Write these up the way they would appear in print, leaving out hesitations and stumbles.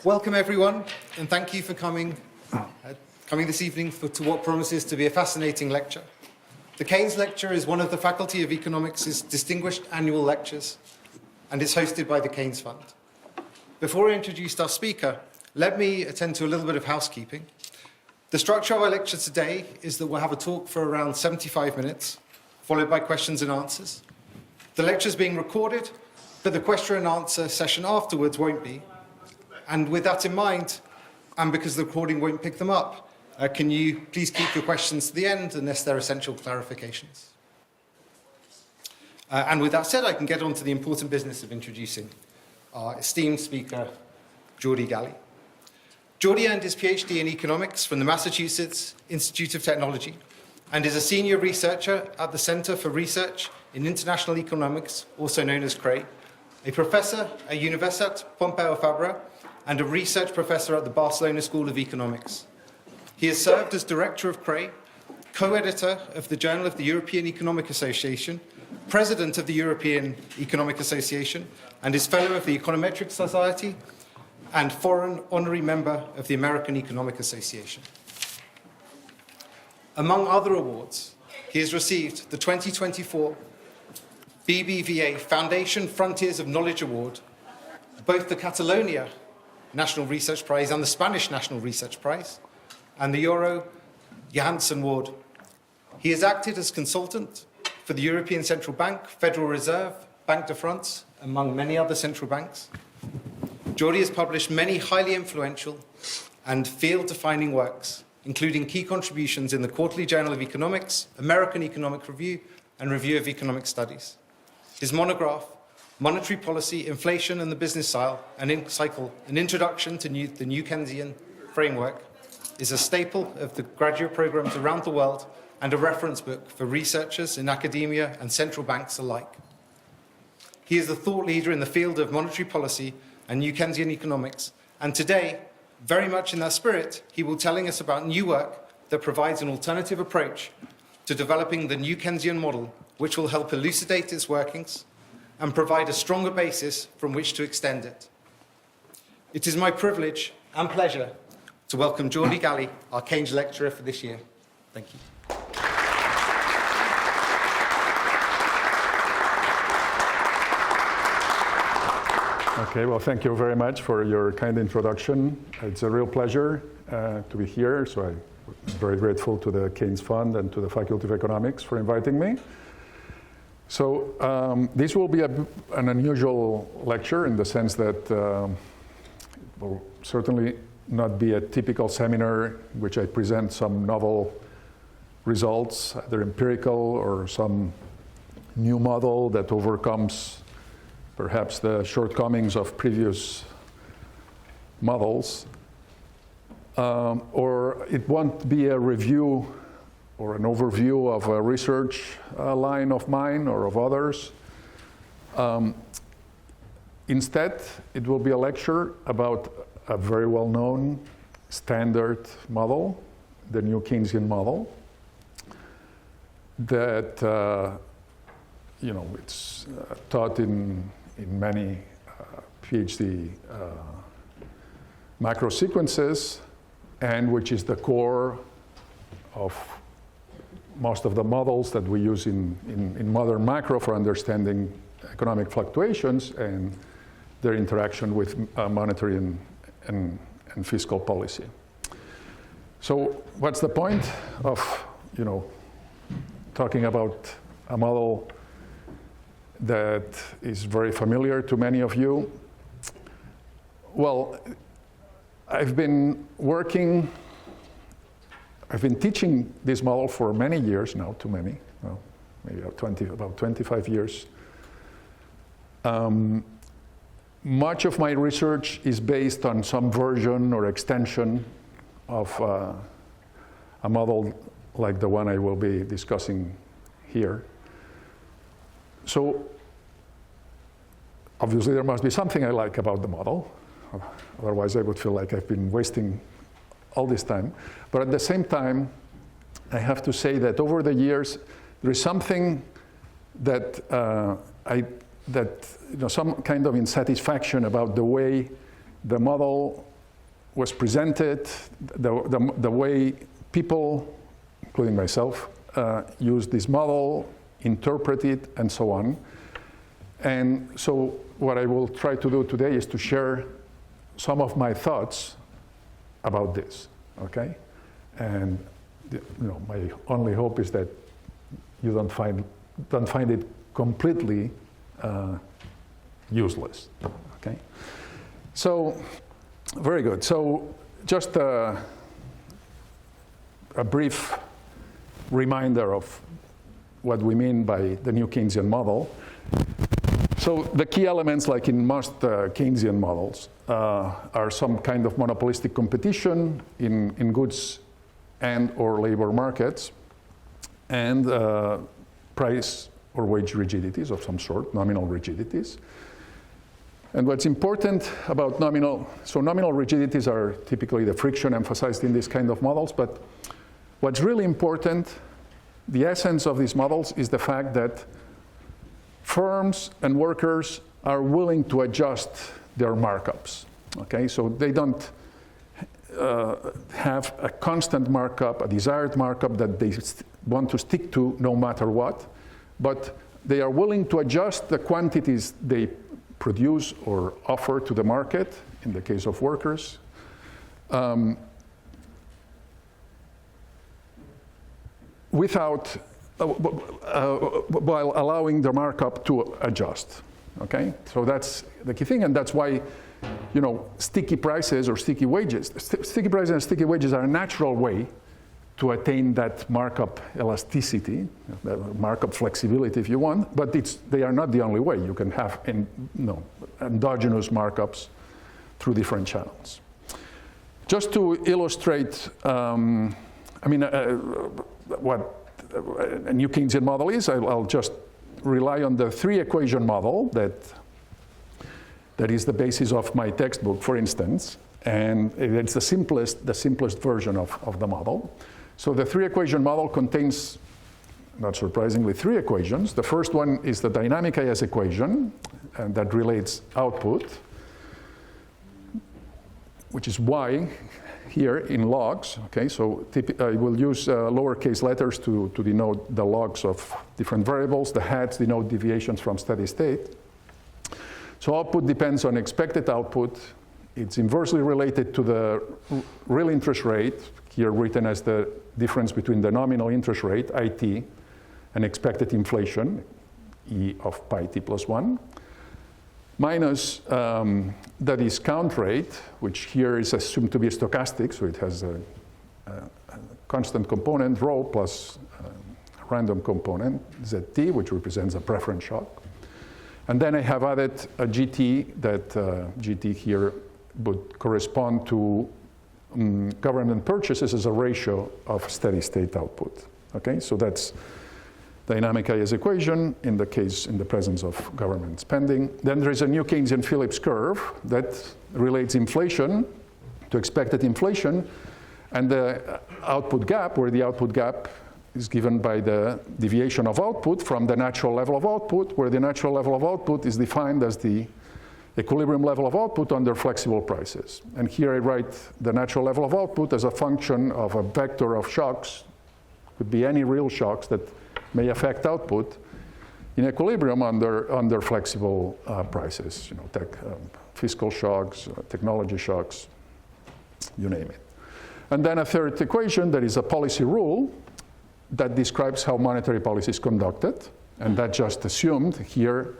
Welcome everyone, and thank you for coming this evening to what promises to be a fascinating lecture. The Keynes Lecture is one of the Faculty of Economics' distinguished annual lectures, and is hosted by the Keynes Fund. Before I introduce our speaker, let me attend to a little bit of housekeeping. The structure of our lecture today is that we'll have a talk for around 75 minutes, followed by questions and answers. The lecture is being recorded, but the question and answer session afterwards won't be. And with that in mind, and because the recording won't pick them up, can you please keep your questions to the end unless they're essential clarifications? And with that said, I can get on to the important business of introducing our esteemed speaker, Jordi Galí. Jordi earned his PhD in economics from the Massachusetts Institute of Technology and is a senior researcher at the Center for Research in International Economics, also known as CREI, a professor at Universitat Pompeu Fabra, and a research professor at the Barcelona School of Economics. He has served as director of CREI, co-editor of the Journal of the European Economic Association, president of the European Economic Association, and is fellow of the Econometric Society and foreign honorary member of the American Economic Association. Among other awards, he has received the 2024 BBVA Foundation Frontiers of Knowledge Award, both the Catalonia National Research Prize and the Spanish National Research Prize, and the Euro Johansson Award. He has acted as consultant for the European Central Bank, Federal Reserve, Banque de France, among many other central banks. Jordi has published many highly influential and field-defining works, including key contributions in the Quarterly Journal of Economics, American Economic Review, and Review of Economic Studies. His monograph, Monetary Policy, Inflation and the Business Cycle, an introduction to the new Keynesian framework, is a staple of the graduate programs around the world and a reference book for researchers in academia and central banks alike. He is a thought leader in the field of monetary policy and new Keynesian economics, and today, very much in that spirit, he will be telling us about new work that provides an alternative approach to developing the new Keynesian model, which will help elucidate its workings and provide a stronger basis from which to extend it. It is my privilege and pleasure to welcome Jordi Galí, our Keynes lecturer for this year. Thank you. Okay, well, thank you very much for your kind introduction. It's a real pleasure to be here, so I'm very grateful to the Keynes Fund and to the Faculty of Economics for inviting me. So this will be an unusual lecture in the sense that it will certainly not be a typical seminar in which I present some novel results, either empirical or some new model that overcomes perhaps the shortcomings of previous models. Or it won't be a review or an overview of a research line of mine or of others. Instead, it will be a lecture about a very well-known standard model, the new Keynesian model, that it's taught in many PhD macro sequences, and which is the core of most of the models that we use in modern macro for understanding economic fluctuations and their interaction with monetary and fiscal policy. So what's the point of talking about a model that is very familiar to many of you? Well, I've been teaching this model for many years now, too many, well, maybe about 25 years. Much of my research is based on some version or extension of a model like the one I will be discussing here. So obviously there must be something I like about the model. Otherwise I would feel like I've been wasting all this time. But at the same time, I have to say that over the years, there is something that some kind of insatisfaction about the way the model was presented, the way people, including myself, use this model, interpret it, and so on. And so what I will try to do today is to share some of my thoughts about this, okay? And my only hope is that you don't find it completely useless, okay? So, very good. So, just a brief reminder of what we mean by the new Keynesian model. So the key elements, like in most Keynesian models, are some kind of monopolistic competition in goods and or labor markets, and price or wage rigidities of some sort, nominal rigidities. And what's important about nominal rigidities are typically the friction emphasized in these kind of models, but what's really important, the essence of these models, is the fact that firms and workers are willing to adjust their markups, okay? So they don't have a constant markup, a desired markup that they want to stick to no matter what, but they are willing to adjust the quantities they produce or offer to the market, in the case of workers, while allowing the markup to adjust, okay? So that's the key thing, and that's why, sticky prices or sticky wages, sticky prices and sticky wages are a natural way to attain that markup elasticity, markup flexibility if you want, but they are not the only way. You can have endogenous markups through different channels. Just to illustrate, what a new Keynesian model is, I'll just rely on the three-equation model that is the basis of my textbook, for instance, and it's the simplest version of the model. So the three-equation model contains, not surprisingly, three equations. The first one is the dynamic IS equation, and that relates output, which is y here in logs, okay? So I will use lowercase letters to denote the logs of different variables. The hats denote deviations from steady state. So output depends on expected output. It's inversely related to the real interest rate, here written as the difference between the nominal interest rate, IT, and expected inflation, E of pi t plus 1, minus the discount rate, which here is assumed to be stochastic, so it has a constant component, rho, plus a random component, zt, which represents a preference shock. And then I have added a GT, that GT here would correspond to government purchases as a ratio of steady state output. Okay, so that's dynamic IS equation in the presence of government spending. Then there is a new Keynesian Phillips curve that relates inflation to expected inflation, and the output gap, where the output gap is given by the deviation of output from the natural level of output, where the natural level of output is defined as the equilibrium level of output under flexible prices. And here I write the natural level of output as a function of a vector of shocks, could be any real shocks that may affect output in equilibrium under flexible prices, fiscal shocks, technology shocks, you name it. And then a third equation that is a policy rule that describes how monetary policy is conducted, and that just assumed here,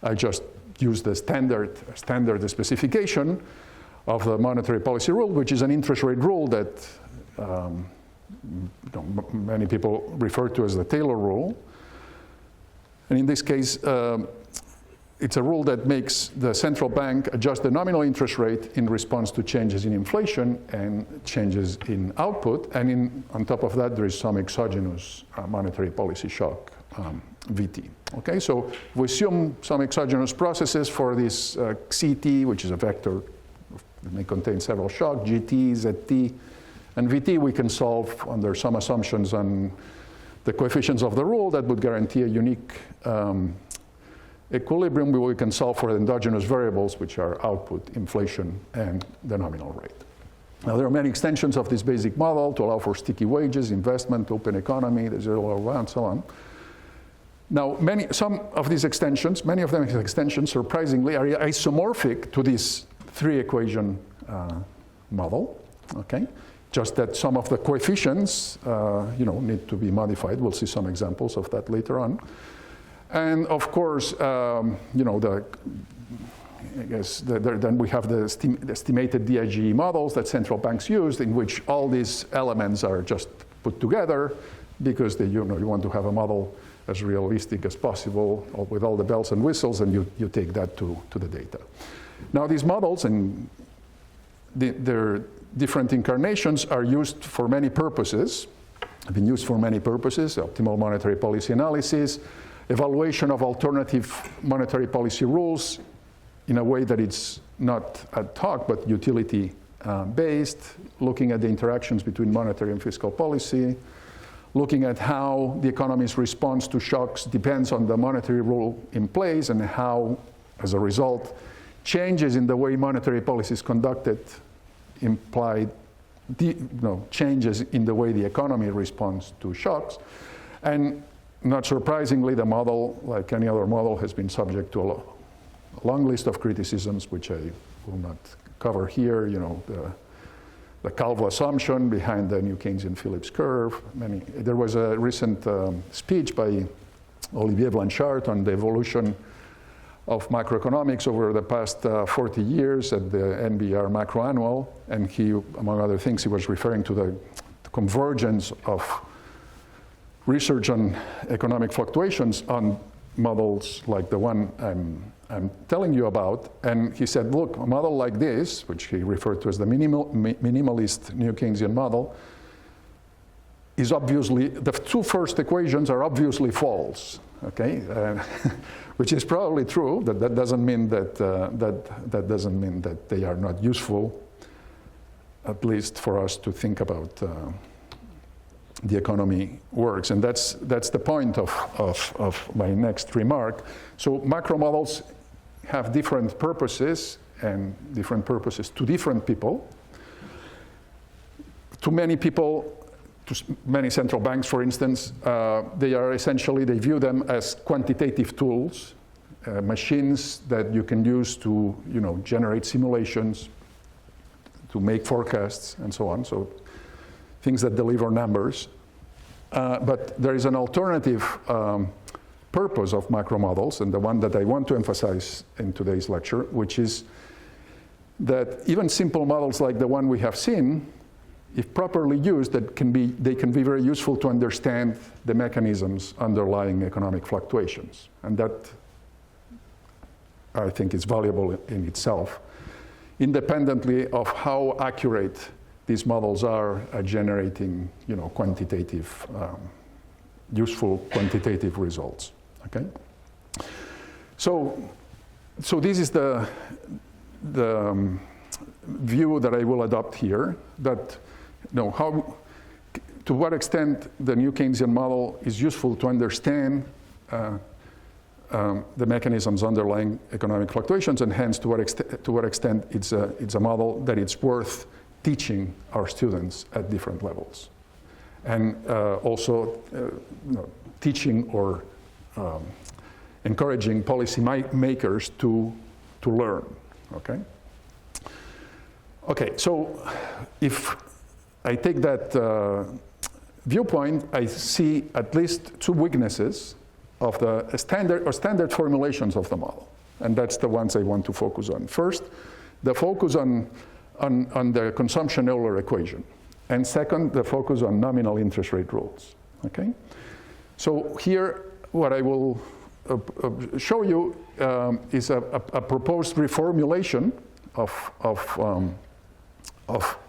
I just used the standard specification of the monetary policy rule, which is an interest rate rule that many people refer to as the Taylor rule. And in this case, it's a rule that makes the central bank adjust the nominal interest rate in response to changes in inflation and changes in output. And on top of that, there is some exogenous monetary policy shock, VT. Okay, so we assume some exogenous processes for this CT, which is a vector that may contain several shocks, GT, ZT, and VT we can solve under some assumptions on the coefficients of the rule that would guarantee a unique equilibrium, we can solve for the endogenous variables, which are output, inflation, and the nominal rate. Now, there are many extensions of this basic model to allow for sticky wages, investment, open economy, the zero lower, and so on. Now, many of these extensions, surprisingly, are isomorphic to this three-equation model. Okay, just that some of the coefficients, need to be modified. We'll see some examples of that later on. And of course, then we have the estimated DIGE models that central banks used, in which all these elements are just put together because you want to have a model as realistic as possible with all the bells and whistles, and you take that to the data. Now, these models and their different incarnations are used for many purposes, have been used for many purposes: optimal monetary policy analysis, evaluation of alternative monetary policy rules in a way that it's not ad hoc but utility based, looking at the interactions between monetary and fiscal policy, looking at how the economy's response to shocks depends on the monetary rule in place, and how, as a result, changes in the way monetary policy is conducted imply changes in the way the economy responds to shocks. And not surprisingly, the model, like any other model, has been subject to a long list of criticisms, which I will not cover here. The Calvo assumption behind the new Keynesian Phillips curve. There was a recent speech by Olivier Blanchard on the evolution of macroeconomics over the past 40 years at the NBR Macroannual, and he, among other things, he was referring to the convergence of research on economic fluctuations on models like the one I'm telling you about. And he said, look, a model like this, which he referred to as the minimalist new Keynesian model, is obviously, the two first equations are obviously false, okay? Which is probably true. That doesn't mean that that doesn't mean that they are not useful, at least for us to think about the economy works. And that's the point of my next remark. So macro models have different purposes, and different purposes to different people. To many people, to many central banks, for instance, they view them as quantitative tools, machines that you can use to generate simulations, to make forecasts, and so on. So things that deliver numbers. But there is an alternative purpose of macro models, and the one that I want to emphasize in today's lecture, which is that even simple models like the one we have seen, if properly used, they can be very useful to understand the mechanisms underlying economic fluctuations. And that, I think, is valuable in itself, independently of how accurate these models are at generating, quantitative, useful quantitative results. Okay. So this is the view that I will adopt here. That, to what extent the new Keynesian model is useful to understand the mechanisms underlying economic fluctuations, and hence to what extent it's a model that it's worth teaching our students at different levels, and also teaching or encouraging policy makers to learn. Okay, so if I take that viewpoint, I see at least two weaknesses of the standard formulations of the model, and that's the ones I want to focus on. First, the focus on the consumption-Euler equation, and second, the focus on nominal interest rate rules. Okay, so here what I will show you is a proposed reformulation of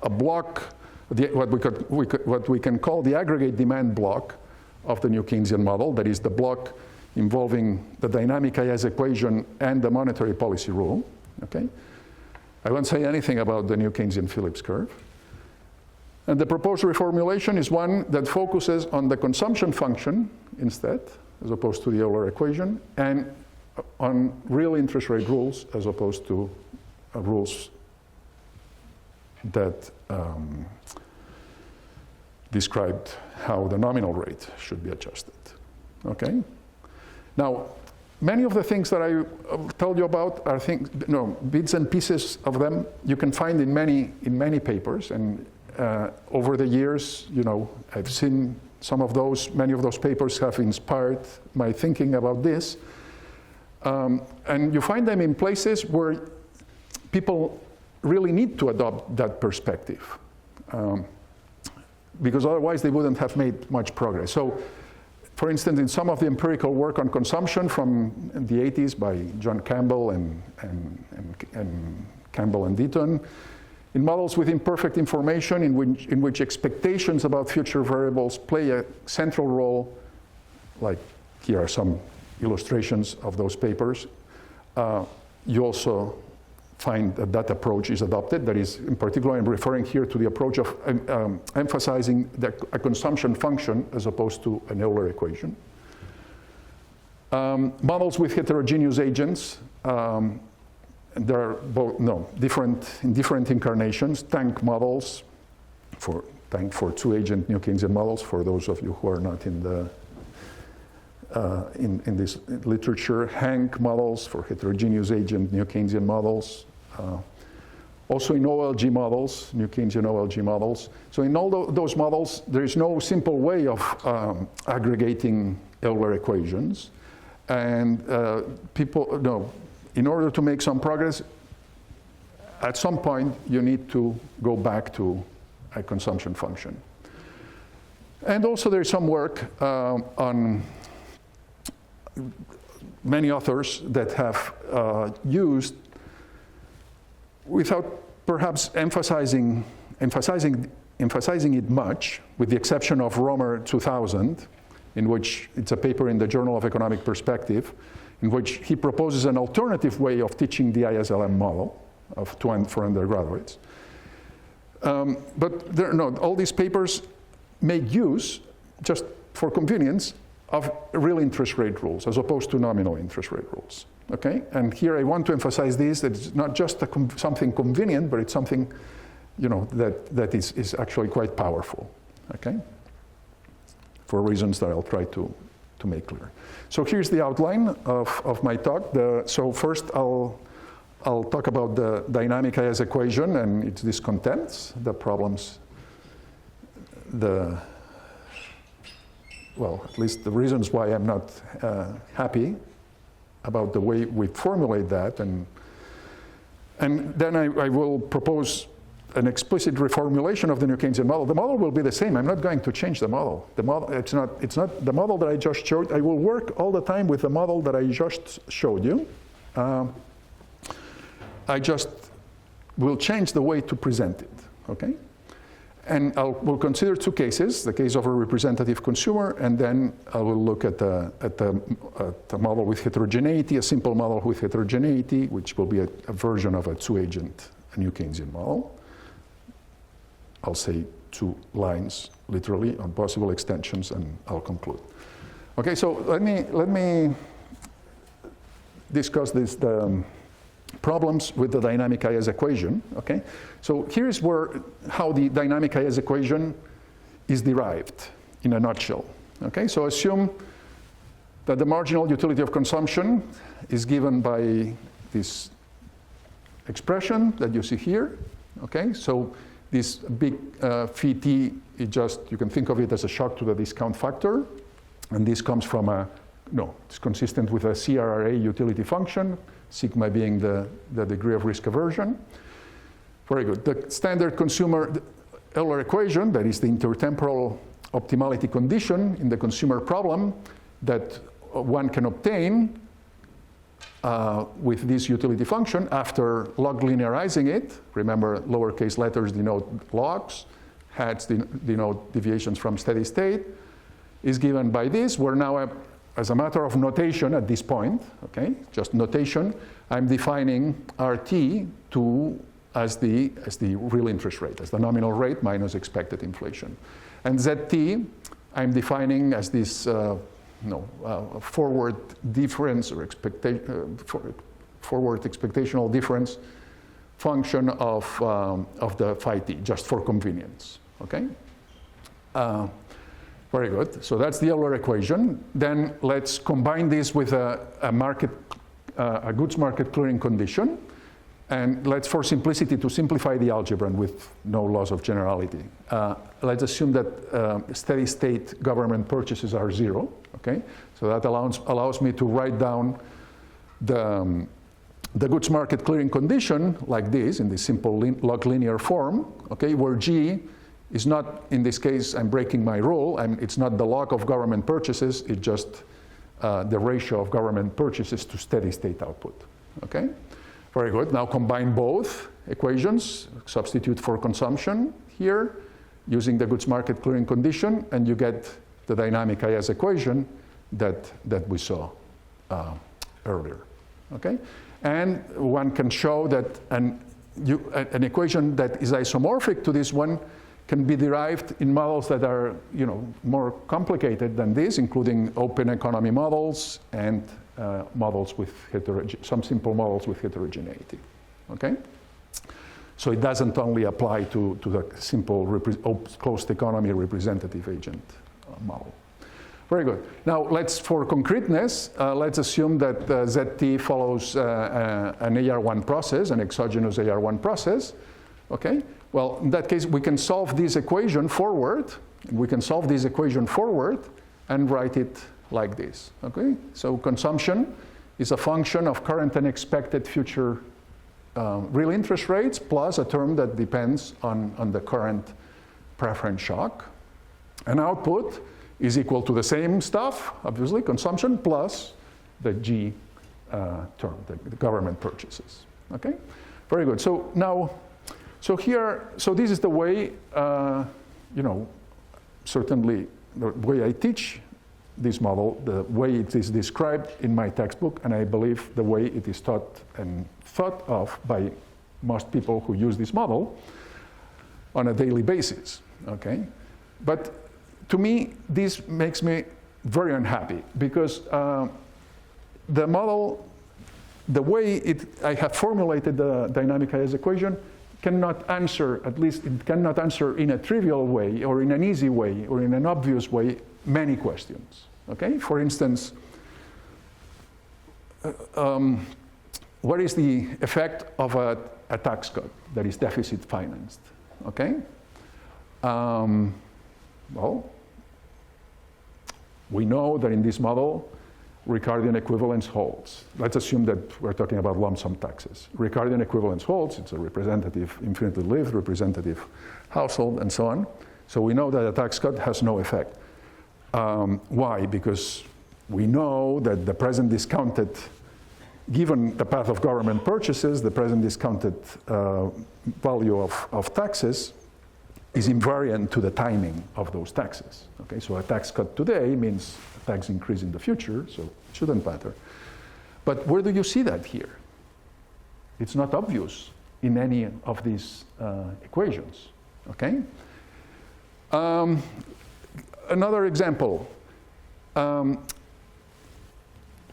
a block, what we can call the aggregate demand block of the new Keynesian model. That is the block involving the dynamic IS equation and the monetary policy rule. Okay, I won't say anything about the new Keynesian Phillips curve. And the proposed reformulation is one that focuses on the consumption function instead, as opposed to the Euler equation, and on real interest rate rules as opposed to rules that described how the nominal rate should be adjusted. Okay? Now, many of the things that I told you about are things, bits and pieces of them you can find in many papers, and over the years, I've seen some of those, many of those papers have inspired my thinking about this. And you find them in places where people really need to adopt that perspective, because otherwise they wouldn't have made much progress. So, for instance, in some of the empirical work on consumption from the 80s by John Campbell and Campbell and Deaton, in models with imperfect information in which expectations about future variables play a central role, like here are some illustrations of those papers, you also find that that approach is adopted. That is, in particular, I'm referring here to the approach of emphasizing a consumption function as opposed to an Euler equation. Models with heterogeneous agents, there are different incarnations. Tank models for two-agent New Keynesian models. For those of you who are not in the in this literature, Hank models for heterogeneous agent New Keynesian models. Also in OLG models, New Keynesian OLG models. So in all those models, there is no simple way of aggregating Euler equations. And in order to make some progress, at some point you need to go back to a consumption function. And also there's some work on many authors that have used, without perhaps emphasizing it much, with the exception of Romer 2000, in which it's a paper in the Journal of Economic Perspective, in which he proposes an alternative way of teaching the ISLM model for undergraduates. But all these papers make use, just for convenience, of real interest rate rules as opposed to nominal interest rate rules. Okay? And here I want to emphasize this, that it's not just something convenient, but it's something that is actually quite powerful. Okay? For reasons that I'll try to make clear. So here's the outline of my talk. So first I'll talk about the dynamic IS equation and its discontents, the problems, at least the reasons why I'm not happy about the way we formulate that, and then I will propose an explicit reformulation of the New Keynesian model. The model will be the same. I'm not going to change the model. The model, it's not the model that I just showed. I will work all the time with the model that I just showed you. I just will change the way to present it, okay? And we'll consider two cases, the case of a representative consumer, and then I will look at the model with heterogeneity, a simple model with heterogeneity, which will be a version of a two-agent New Keynesian model. I'll say 2 lines, literally, on possible extensions, and I'll conclude. Okay, so let me discuss the problems with the dynamic IS equation. Okay, so here's how the dynamic IS equation is derived in a nutshell. Okay, so assume that the marginal utility of consumption is given by this expression that you see here. Okay, so this big phi t, you can think of it as a shock to the discount factor, and this comes from it's consistent with a CREI utility function, sigma being the degree of risk aversion. Very good. The standard consumer Euler equation, that is the intertemporal optimality condition in the consumer problem that one can obtain with this utility function after log linearizing it. Remember, lowercase letters denote logs, hats denote deviations from steady state, is given by this. We're now, as a matter of notation at this point, okay, just notation, I'm defining RT as the real interest rate, as the nominal rate minus expected inflation. And ZT, I'm defining as this forward difference or forward expectational difference function of the phi t, just for convenience, okay? Very good, so that's the Euler equation. Then let's combine this with a goods market clearing condition. And let's, for simplicity, to simplify the algebra and with no loss of generality, let's assume that steady state government purchases are 0, okay? So that allows me to write down the goods market clearing condition like this, in this simple log linear form, okay, where G is not, in this case, I'm breaking my rule, it's not the log of government purchases, it's just the ratio of government purchases to steady state output, okay? Very good. Now combine both equations, substitute for consumption here, using the goods market clearing condition, and you get the dynamic IS equation that we saw earlier. Okay? And one can show that an equation that is isomorphic to this one can be derived in models that are more complicated than this, including open economy models and models with some simple models with heterogeneity, okay? So it doesn't only apply to the simple closed economy representative agent model. Very good. Now for concreteness, let's assume that ZT follows an AR1 process, an exogenous AR1 process, okay? Well, in that case, we can solve this equation forward. We can solve this equation forward and write it like this, okay? So consumption is a function of current and expected future real interest rates plus a term that depends on the current preference shock. And output is equal to the same stuff, obviously, consumption plus the G term, the government purchases, okay? Very good. So now, so this is the way, certainly the way I teach this model, the way it is described in my textbook, and I believe the way it is taught and thought of by most people who use this model on a daily basis, okay? But to me, this makes me very unhappy because the model, the way I have formulated the dynamic IS equation cannot answer, at least it cannot answer in a trivial way or in an easy way or in an obvious way many questions, okay? For instance, what is the effect of a tax cut that is deficit financed, okay? Well, we know that in this model, Ricardian equivalence holds. Let's assume that we're talking about lump sum taxes. Ricardian equivalence holds. It's a representative, infinitely lived, representative household, and so on. So we know that a tax cut has no effect. Why? Because we know that the present discounted, given the path of government purchases, the present discounted value of taxes is invariant to the timing of those taxes. Okay, so a tax cut today means a tax increase in the future, so it shouldn't matter. But where do you see that here? It's not obvious in any of these equations. Okay. Another example.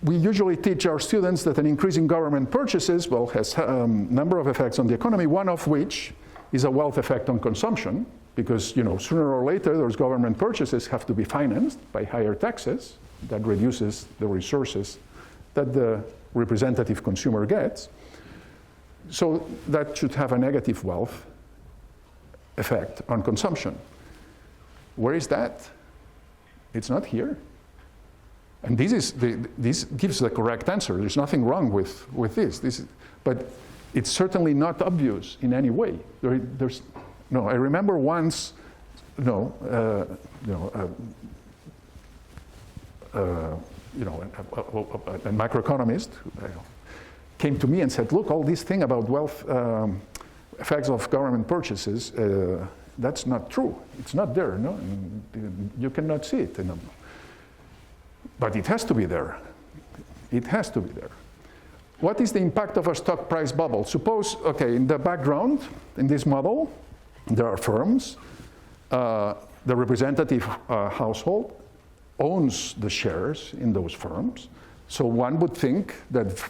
We usually teach our students that an increase in government purchases, well, has a number of effects on the economy, one of which is a wealth effect on consumption, because sooner or later those government purchases have to be financed by higher taxes. That reduces the resources that the representative consumer gets. So that should have a negative wealth effect on consumption. Where is that? It's not here. And this gives the correct answer. There's nothing wrong with this. But it's certainly not obvious in any way. No, I remember once, a macroeconomist came to me and said, look, all this thing about wealth effects of government purchases, that's not true. It's not there, no? You cannot see it. But it has to be there. It has to be there. What is the impact of a stock price bubble? Suppose, okay, in the background, in this model, there are firms, the representative household owns the shares in those firms. So one would think that,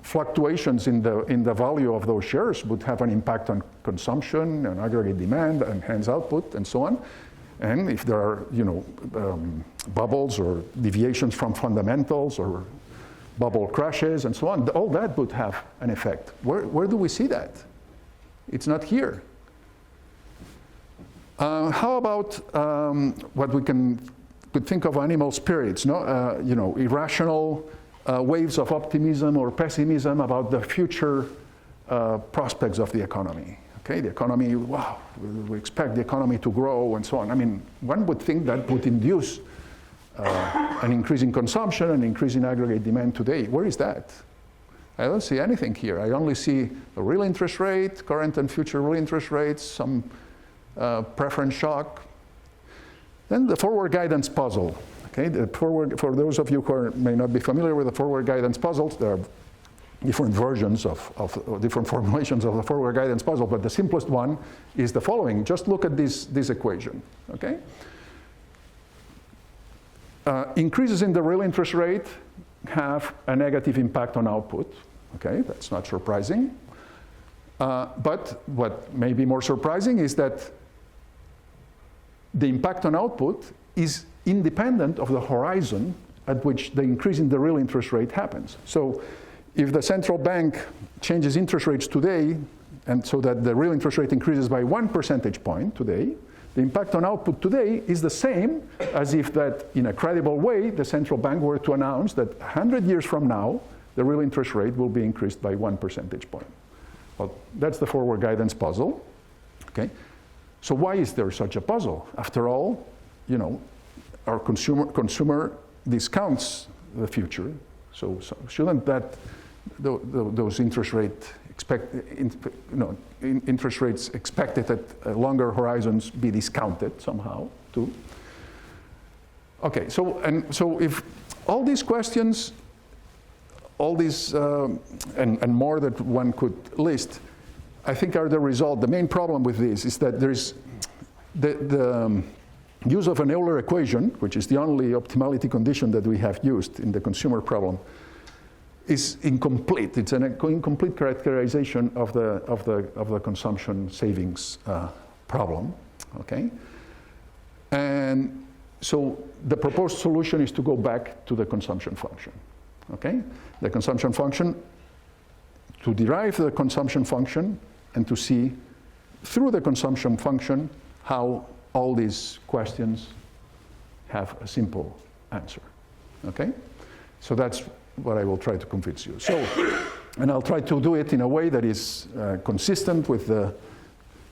fluctuations in the value of those shares would have an impact on consumption and aggregate demand and hence output and so on. And if there are, bubbles or deviations from fundamentals or bubble crashes and so on, all that would have an effect. Where do we see that? It's not here. How about what we could think of animal spirits? Irrational waves of optimism or pessimism about the future prospects of the economy. Okay, the economy, wow, we expect the economy to grow and so on. I mean, one would think that would induce an increase in consumption, an increase in aggregate demand today. Where is that? I don't see anything here. I only see a real interest rate, current and future real interest rates, some preference shock. Then the forward guidance puzzle. Okay, for those of you who may not be familiar with the forward guidance puzzles, there are different versions of different formulations of the forward guidance puzzle, but the simplest one is the following. Just look at this equation. Okay, increases in the real interest rate have a negative impact on output. Okay, that's not surprising. But what may be more surprising is that the impact on output is independent of the horizon at which the increase in the real interest rate happens. So if the central bank changes interest rates today, and so that the real interest rate increases by 1 percentage point today, the impact on output today is the same as if that, in a credible way, the central bank were to announce that 100 years from now, the real interest rate will be increased by 1 percentage point. Well, that's the forward guidance puzzle. Okay. So why is there such a puzzle? After all, our consumer discounts the future. So shouldn't that those interest rates expected at longer horizons be discounted somehow too? Okay. So if all these questions, all these and more that one could list, I think are the result. The main problem with this is that there's the use of an Euler equation, which is the only optimality condition that we have used in the consumer problem, is incomplete. It's an incomplete characterization of the consumption savings problem. Okay, and so the proposed solution is to go back to the consumption function. Okay, the consumption function, to derive the consumption function and to see through the consumption function how all these questions have a simple answer. Okay? So that's what I will try to convince you. So, and I'll try to do it in a way that is consistent with the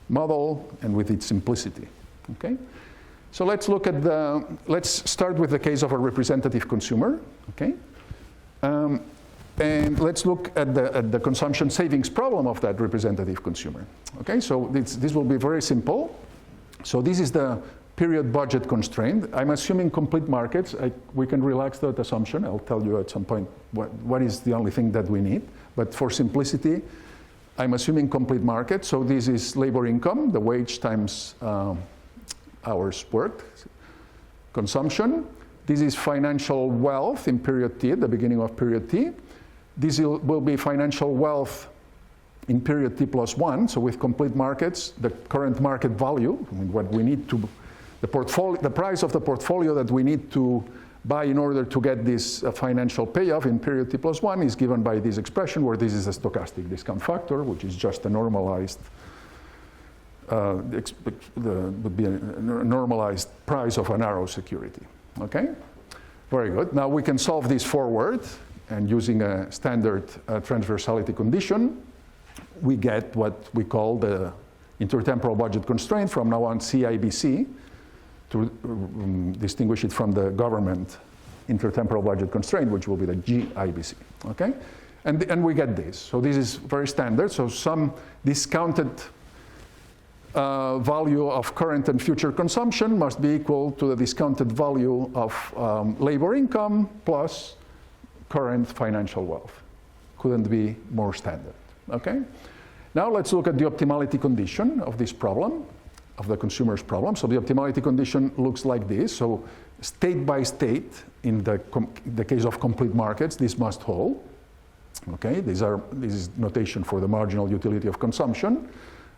model and with its simplicity. Okay? So let's start with the case of a representative consumer. Okay? And let's look at the consumption savings problem of that representative consumer. Okay, so this will be very simple. So this is the period budget constraint. I'm assuming complete markets. We can relax that assumption. I'll tell you at some point what is the only thing that we need. But for simplicity, I'm assuming complete market. So this is labor income, the wage times hours worked. Consumption. This is financial wealth in period T, at the beginning of period T. This will be financial wealth in period T plus 1. So with complete markets, the current market value, what we need to, the price of the portfolio that we need to buy in order to get this financial payoff in period T plus 1 is given by this expression, where this is a stochastic discount factor, which is just a normalized, would be a normalized price of an arrow security. Okay? Very good. Now we can solve this forward, and using a standard transversality condition, we get what we call the intertemporal budget constraint, from now on CIBC, to distinguish it from the government intertemporal budget constraint, which will be the GIBC. Okay? And we get this. So this is very standard. So some discounted value of current and future consumption must be equal to the discounted value of labor income plus current financial wealth. Couldn't be more standard. Okay? Now let's look at the optimality condition of this problem, of the consumer's problem. So the optimality condition looks like this. So state by state, in the case of complete markets, this must hold. Okay, this is notation for the marginal utility of consumption.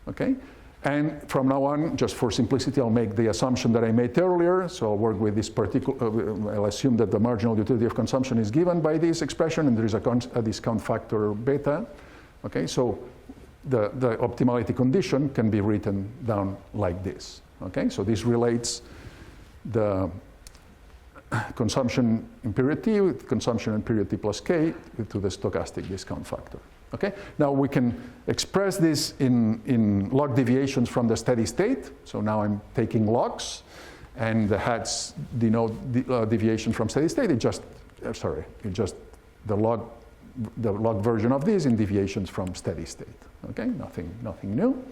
Okay, and from now on, just for simplicity, I'll make the assumption that I made earlier. So I'll work with this particular, I'll assume that the marginal utility of consumption is given by this expression, and there is a discount factor beta. Okay, so the optimality condition can be written down like this. Okay, so this relates the consumption in period t with consumption in period t plus k to the stochastic discount factor. Okay, now we can express this in log deviations from the steady state. So now I'm taking logs, and the hats denote deviation from steady state. It just the log version of this in deviations from steady state. Okay, nothing new.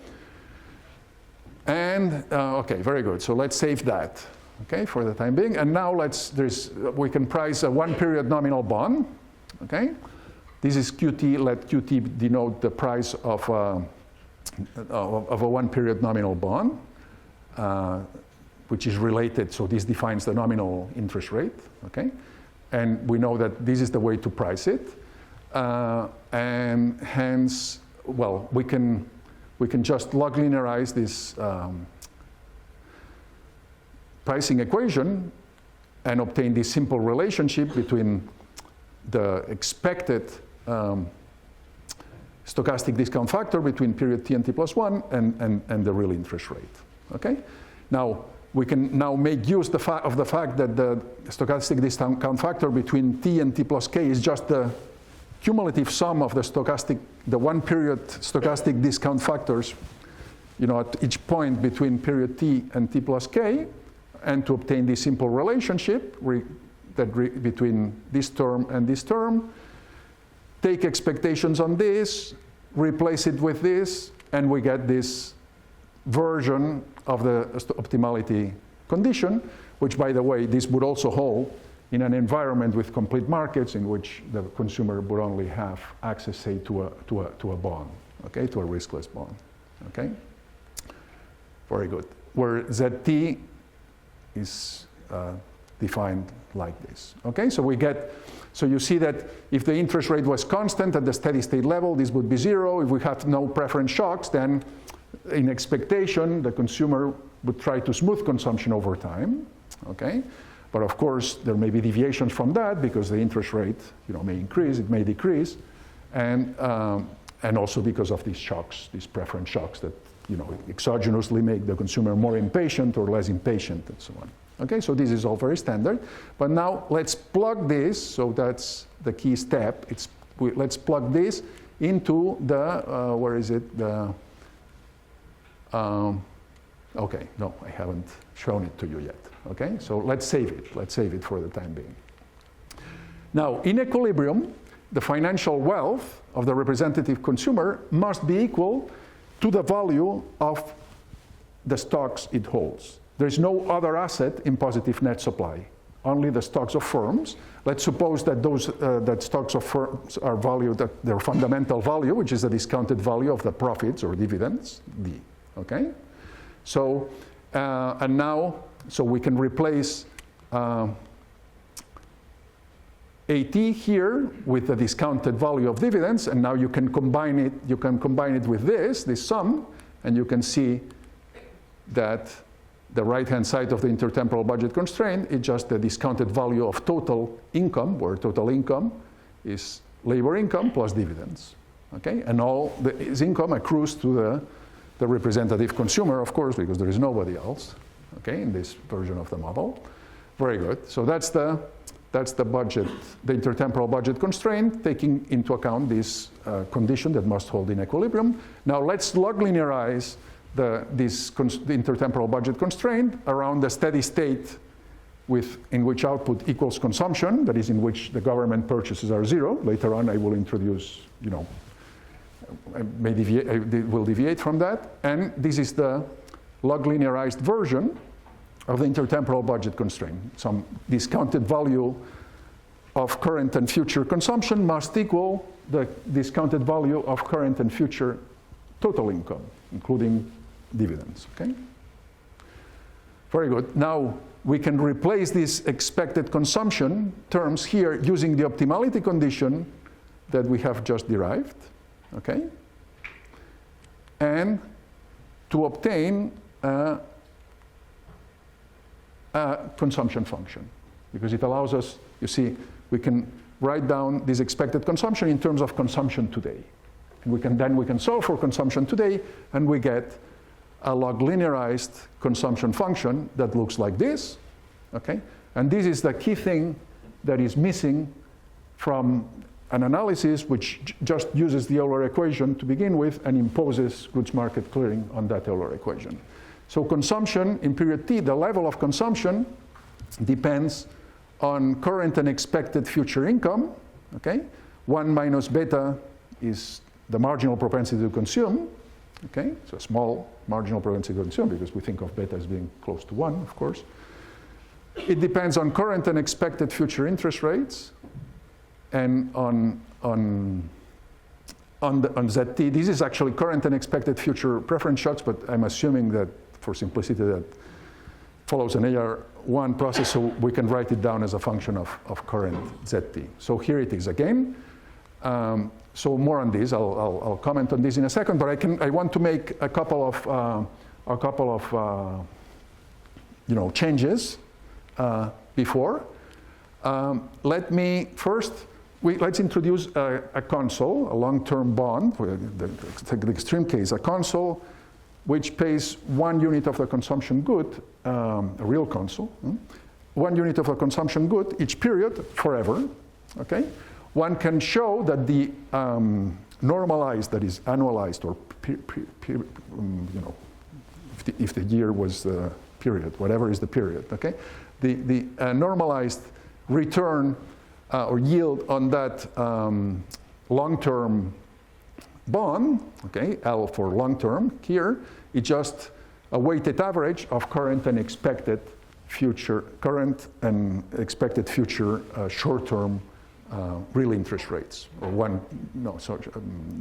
And okay, very good. So let's save that. Okay, for the time being. And now we can price a 1-period nominal bond. Okay. This is QT, let QT denote the price of a 1-period nominal bond, which is related, so this defines the nominal interest rate, okay? And we know that this is the way to price it. And hence, well, we can just log linearize this pricing equation and obtain this simple relationship between the expected stochastic discount factor between period t and t plus 1 and the real interest rate. Okay? Now, we can now make use of the fact that the stochastic discount factor between t and t plus k is just the cumulative sum of the 1-period stochastic discount factors, at each point between period t and t plus k, and to obtain this simple relationship between this term and this term, take expectations on this, replace it with this, and we get this version of the optimality condition, which, by the way, this would also hold in an environment with complete markets in which the consumer would only have access, say, to a bond, okay, to a riskless bond, okay? Very good. Where ZT is defined like this. Okay, so you see that if the interest rate was constant at the steady state level, this would be 0. If we have no preference shocks, then in expectation, the consumer would try to smooth consumption over time. Okay, but of course, there may be deviations from that because the interest rate, may increase, it may decrease, and also because of these shocks, these preference shocks that exogenously make the consumer more impatient or less impatient, and so on. Okay, so this is all very standard. But now let's plug this, so that's the key step. Let's plug this into the, where is it? Okay, no, I haven't shown it to you yet. Okay, so let's save it. Let's save it for the time being. Now, in equilibrium, the financial wealth of the representative consumer must be equal to the value of the stocks it holds. There is no other asset in positive net supply, only the stocks of firms. Let's suppose that that stocks of firms are valued at their fundamental value, which is the discounted value of the profits or dividends, D. Okay? So, and now, so we can replace AT here with the discounted value of dividends, and now you can combine it. You can combine it with this sum, and you can see that the right-hand side of the intertemporal budget constraint is just the discounted value of total income, where total income is labor income plus dividends. Okay, and all this income accrues to the representative consumer, of course, because there is nobody else. Okay, in this version of the model. Very good. So that's the budget, the intertemporal budget constraint, taking into account this condition that must hold in equilibrium. Now let's log linearize the intertemporal budget constraint around the steady state in which output equals consumption, that is, in which the government purchases are 0. Later on, I will introduce, I will deviate from that. And this is the log linearized version of the intertemporal budget constraint. Some discounted value of current and future consumption must equal the discounted value of current and future total income, including dividends. Okay? Very good. Now, we can replace these expected consumption terms here using the optimality condition that we have just derived, okay? And to obtain a consumption function, because it allows us, you see, we can write down this expected consumption in terms of consumption today. And then we can solve for consumption today, and we get a log linearized consumption function that looks like this, okay? And this is the key thing that is missing from an analysis which just uses the Euler equation to begin with and imposes goods market clearing on that Euler equation. So consumption in period t, the level of consumption depends on current and expected future income, okay? 1 minus beta is the marginal propensity to consume, okay? So a small marginal propensity to consume because we think of beta as being close to 1, of course. It depends on current and expected future interest rates and on ZT. This is actually current and expected future preference shocks, but I'm assuming that for simplicity that follows an AR1 process, so we can write it down as a function of current ZT. So here it is again. So more on this. I'll comment on this in a second, but I want to make a couple of changes before. Let me first. Let's introduce a console, a long-term bond. Take the extreme case, a console which pays 1 unit of the consumption good, a real console, 1 unit of a consumption good each period forever. Okay, one can show that the normalized, that is annualized, or if the year was the period, whatever is the period. Okay, the normalized return or yield on that long-term bond, okay, L for long-term here, is just a weighted average of current and expected future short-term real interest rates, or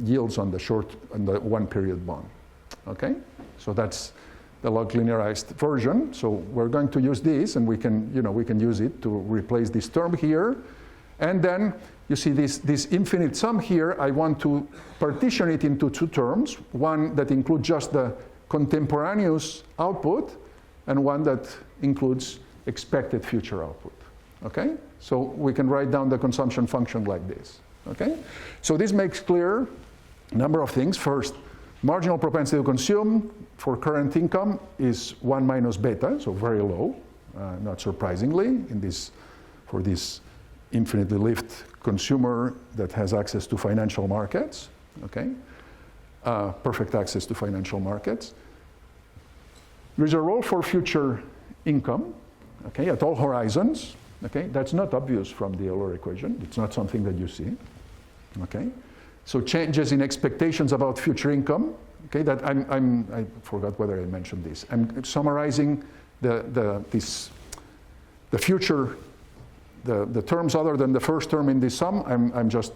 yields on the one-period bond. Okay, so that's the log linearized version. So we're going to use this, and we can use it to replace this term here. And then you see this infinite sum here. I want to partition it into 2 terms, one that includes just the contemporaneous output and one that includes expected future output. Okay? So we can write down the consumption function like this. Okay? So this makes clear a number of things. First, marginal propensity to consume for current income is 1 minus beta, so very low, not surprisingly, for this infinitely lived consumer that has access to financial markets, okay? Perfect access to financial markets. There is a role for future income, okay, at all horizons, okay? That's not obvious from the Euler equation. It's not something that you see, okay? So changes in expectations about future income, okay, that I forgot whether I mentioned this. I'm summarizing the future, the terms other than the first term in this sum. I'm just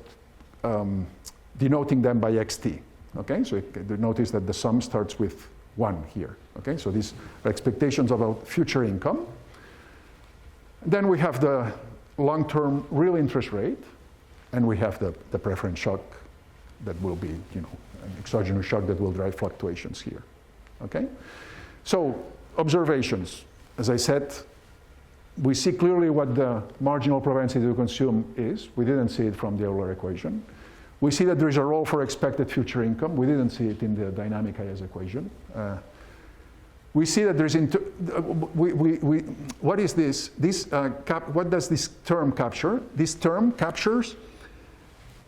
denoting them by xt. Okay, so notice that the sum starts with 1 here. Okay, so these are expectations about future income. Then we have the long-term real interest rate, and we have the preference shock that will be, an exogenous shock that will drive fluctuations here. Okay, so observations. As I said, we see clearly what the marginal propensity to consume is. We didn't see it from the Euler equation. We see that there is a role for expected future income. We didn't see it in the dynamic IS equation. We see that there is, what is this? What does this term capture? This term captures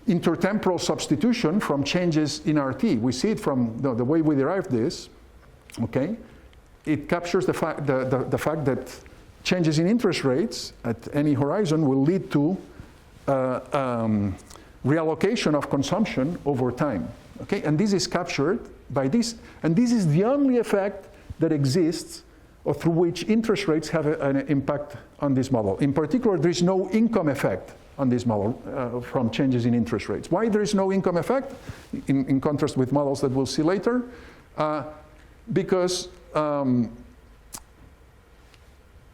intertemporal substitution from changes in RT. We see it from the way we derived this, okay? It captures the fact that changes in interest rates at any horizon will lead to reallocation of consumption over time. Okay, and this is captured by this, and this is the only effect that exists or through which interest rates have an impact on this model. In particular, there is no income effect on this model from changes in interest rates. Why there is no income effect, in contrast with models that we'll see later?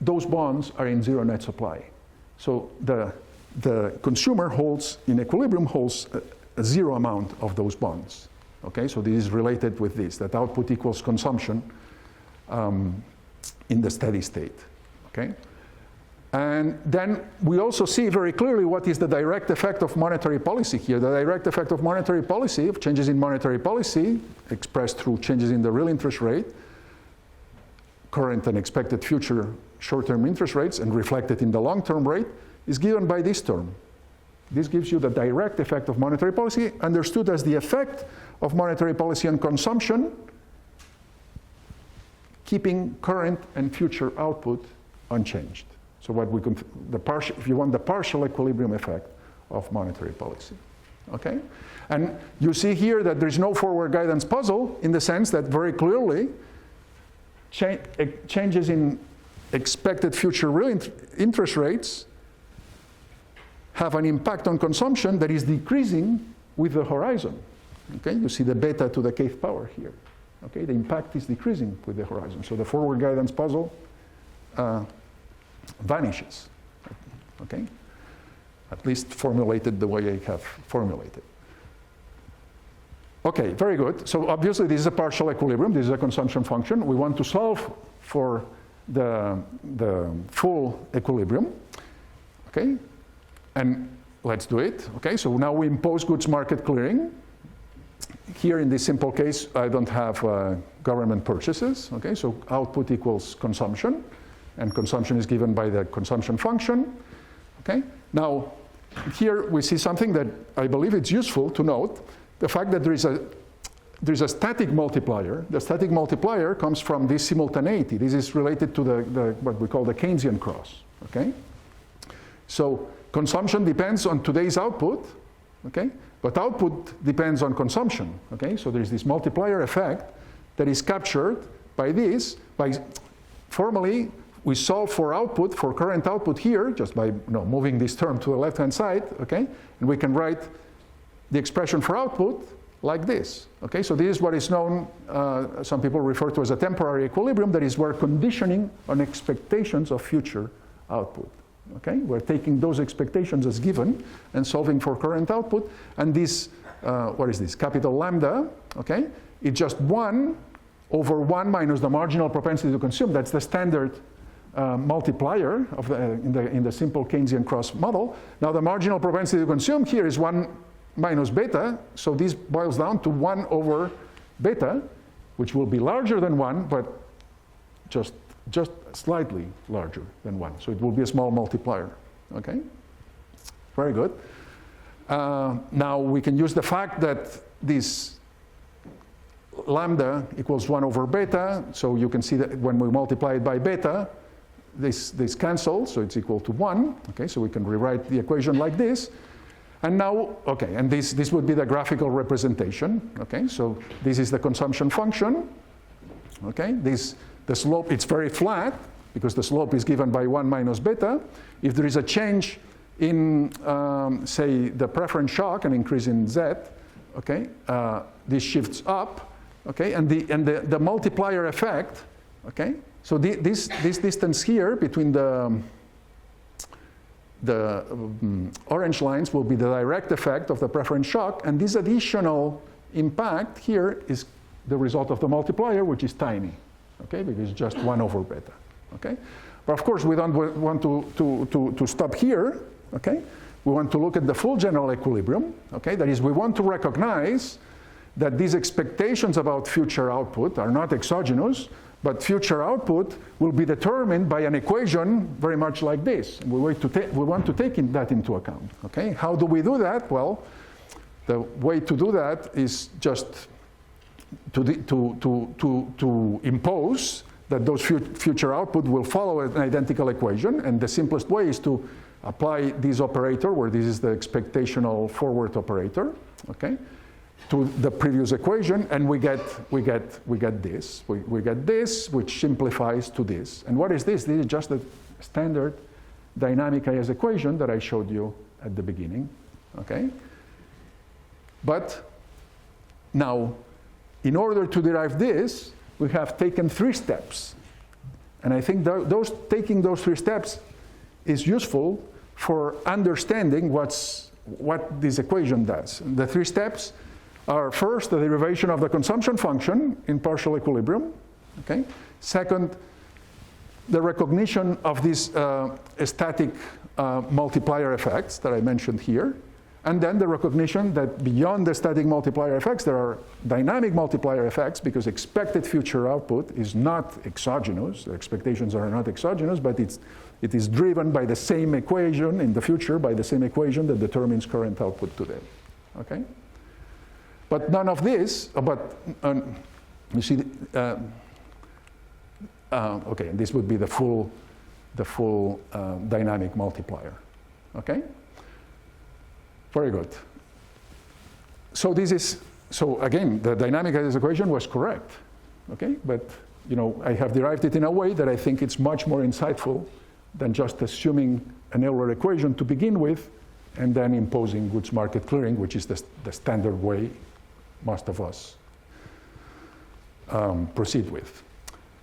those bonds are in zero net supply. So the consumer holds, in equilibrium, holds a zero amount of those bonds. Okay, so this is related with this, that output equals consumption in the steady state. Okay? And then we also see very clearly what is the direct effect of monetary policy here. The direct effect of monetary policy, of changes in monetary policy, expressed through changes in the real interest rate, current and expected future short-term interest rates, and reflected in the long-term rate, is given by this term. This gives you the direct effect of monetary policy, understood as the effect of monetary policy on consumption, keeping current and future output unchanged. So what we can, if you want the partial equilibrium effect of monetary policy, okay? And you see here that there's no forward guidance puzzle in the sense that very clearly changes in expected future real interest rates have an impact on consumption that is decreasing with the horizon. Okay, you see the beta to the kth power here. Okay, the impact is decreasing with the horizon. So the forward guidance puzzle vanishes. Okay, at least formulated the way I have formulated. Okay, very good. So obviously this is a partial equilibrium. This is a consumption function. We want to solve for the full equilibrium. Okay, and let's do it. Okay, so now we impose goods market clearing. Here in this simple case, I don't have government purchases. Okay, so output equals consumption, and consumption is given by the consumption function. Okay, now here we see something that I believe it's useful to note. The fact that there's a static multiplier. The static multiplier comes from this simultaneity. This is related to the what we call the Keynesian cross. Okay, so consumption depends on today's output. Okay, but output depends on consumption. Okay, so there's this multiplier effect that is captured by this. Formally, we solve for output, for current output here, just by moving this term to the left-hand side. Okay, and we can write the expression for output like this. Okay, so this is what is known, some people refer to as a temporary equilibrium. That is, we're conditioning on expectations of future output. Okay, we're taking those expectations as given and solving for current output. And this, what is this? Capital lambda, okay, it's just 1 over 1 minus the marginal propensity to consume. That's the standard multiplier of in the simple Keynesian cross model. Now the marginal propensity to consume here is 1 minus beta, so this boils down to 1 over beta, which will be larger than 1, but just slightly larger than 1. So it will be a small multiplier. Okay? Very good. Now we can use the fact that this lambda equals 1 over beta, so you can see that when we multiply it by beta, this cancels, so it's equal to 1. Okay, so we can rewrite the equation like this. And now, okay, and this would be the graphical representation. Okay, so this is the consumption function. Okay, the slope, it's very flat because the slope is given by 1 minus beta. If there is a change in, say, the preference shock, an increase in z, okay, this shifts up. Okay, and the multiplier effect. Okay, so this distance here between the orange lines will be the direct effect of the preference shock, and this additional impact here is the result of the multiplier, which is tiny, okay, because it's just 1 over beta, okay? But of course, we don't want to stop here, okay? We want to look at the full general equilibrium, okay? That is, we want to recognize that these expectations about future output are not exogenous, but future output will be determined by an equation very much like this. And we want to take that into account. Okay? How do we do that? Well, the way to do that is just to impose that those future output will follow an identical equation. And the simplest way is to apply this operator, where this is the expectational forward operator. Okay? To the previous equation, and we get this. We get this, which simplifies to this. And what is this? This is just the standard dynamic IS equation that I showed you at the beginning. Okay? But now, in order to derive this, we have taken 3 steps. And I think taking those 3 steps is useful for understanding what this equation does. The 3 steps are, first, the derivation of the consumption function in partial equilibrium. Okay? Second, the recognition of these static multiplier effects that I mentioned here. And then the recognition that beyond the static multiplier effects, there are dynamic multiplier effects, because expected future output is not exogenous. The expectations are not exogenous, but it is driven by the same equation in the future, by the same equation that determines current output today. Okay? But none of this, you see, okay, this would be the full dynamic multiplier. Okay? Very good. So again, the dynamic of this equation was correct. Okay? But I have derived it in a way that I think it's much more insightful than just assuming an Euler equation to begin with and then imposing goods market clearing, which is the standard way most of us proceed with.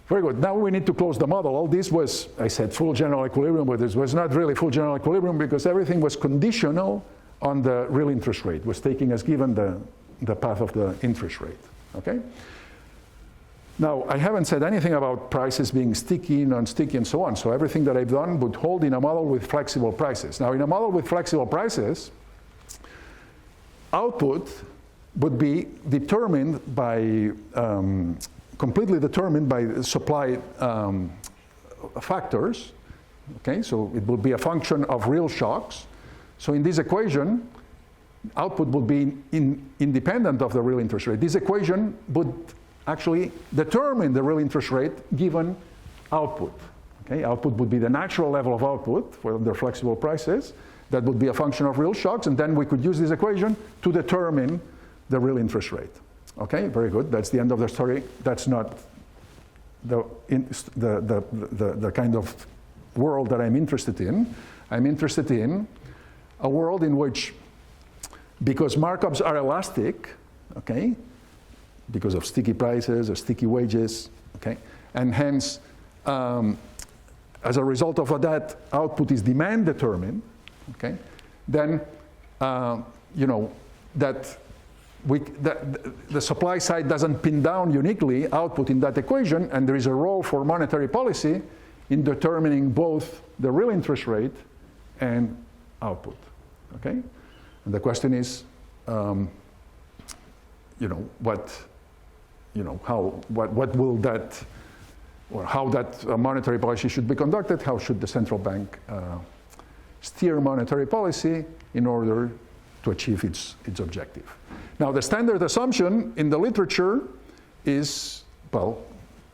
Very good. Now we need to close the model. All this was, I said, full general equilibrium, but this was not really full general equilibrium because everything was conditional on the real interest rate, was taking as given the path of the interest rate. Okay? Now, I haven't said anything about prices being sticky, non-sticky, and so on. So everything that I've done would hold in a model with flexible prices. Now, in a model with flexible prices, output would be determined by, completely determined by supply factors. Okay, so it would be a function of real shocks. So in this equation, output would be independent of the real interest rate. This equation would actually determine the real interest rate given output. Okay, output would be the natural level of output for the flexible prices. That would be a function of real shocks, and then we could use this equation to determine the real interest rate. Okay, very good. That's the end of the story. That's not the kind of world that I'm interested in. I'm interested in a world in which, because markups are elastic, okay, because of sticky prices or sticky wages, okay, and hence, as a result of that, output is demand determined, okay, then, that the supply side doesn't pin down uniquely output in that equation, and there is a role for monetary policy in determining both the real interest rate and output. Okay, and the question is, what will that, or how that monetary policy should be conducted? How should the central bank steer monetary policy in order to achieve its objective? Now, the standard assumption in the literature is, well,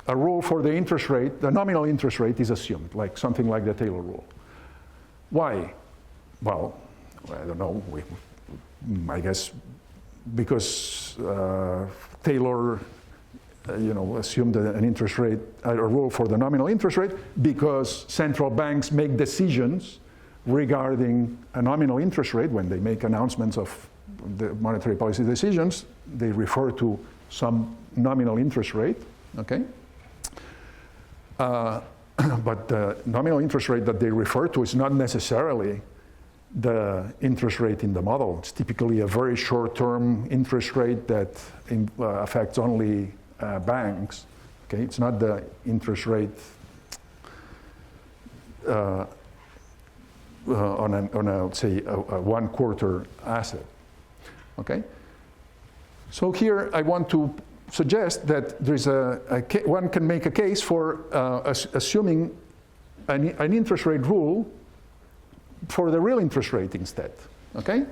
a rule for the interest rate, the nominal interest rate is assumed, like something like the Taylor rule. Why? Well, I don't know. I guess because Taylor, assumed an interest rate, a rule for the nominal interest rate, because central banks make decisions regarding a nominal interest rate when they make announcements of the monetary policy decisions. They refer to some nominal interest rate. Okay. But the nominal interest rate that they refer to is not necessarily the interest rate in the model. It's typically a very short-term interest rate that affects only banks. Okay, it's not the interest rate on say, a one-quarter asset. Okay, so here I want to suggest that there's one can make a case for assuming an interest rate rule for the real interest rate instead. Okay,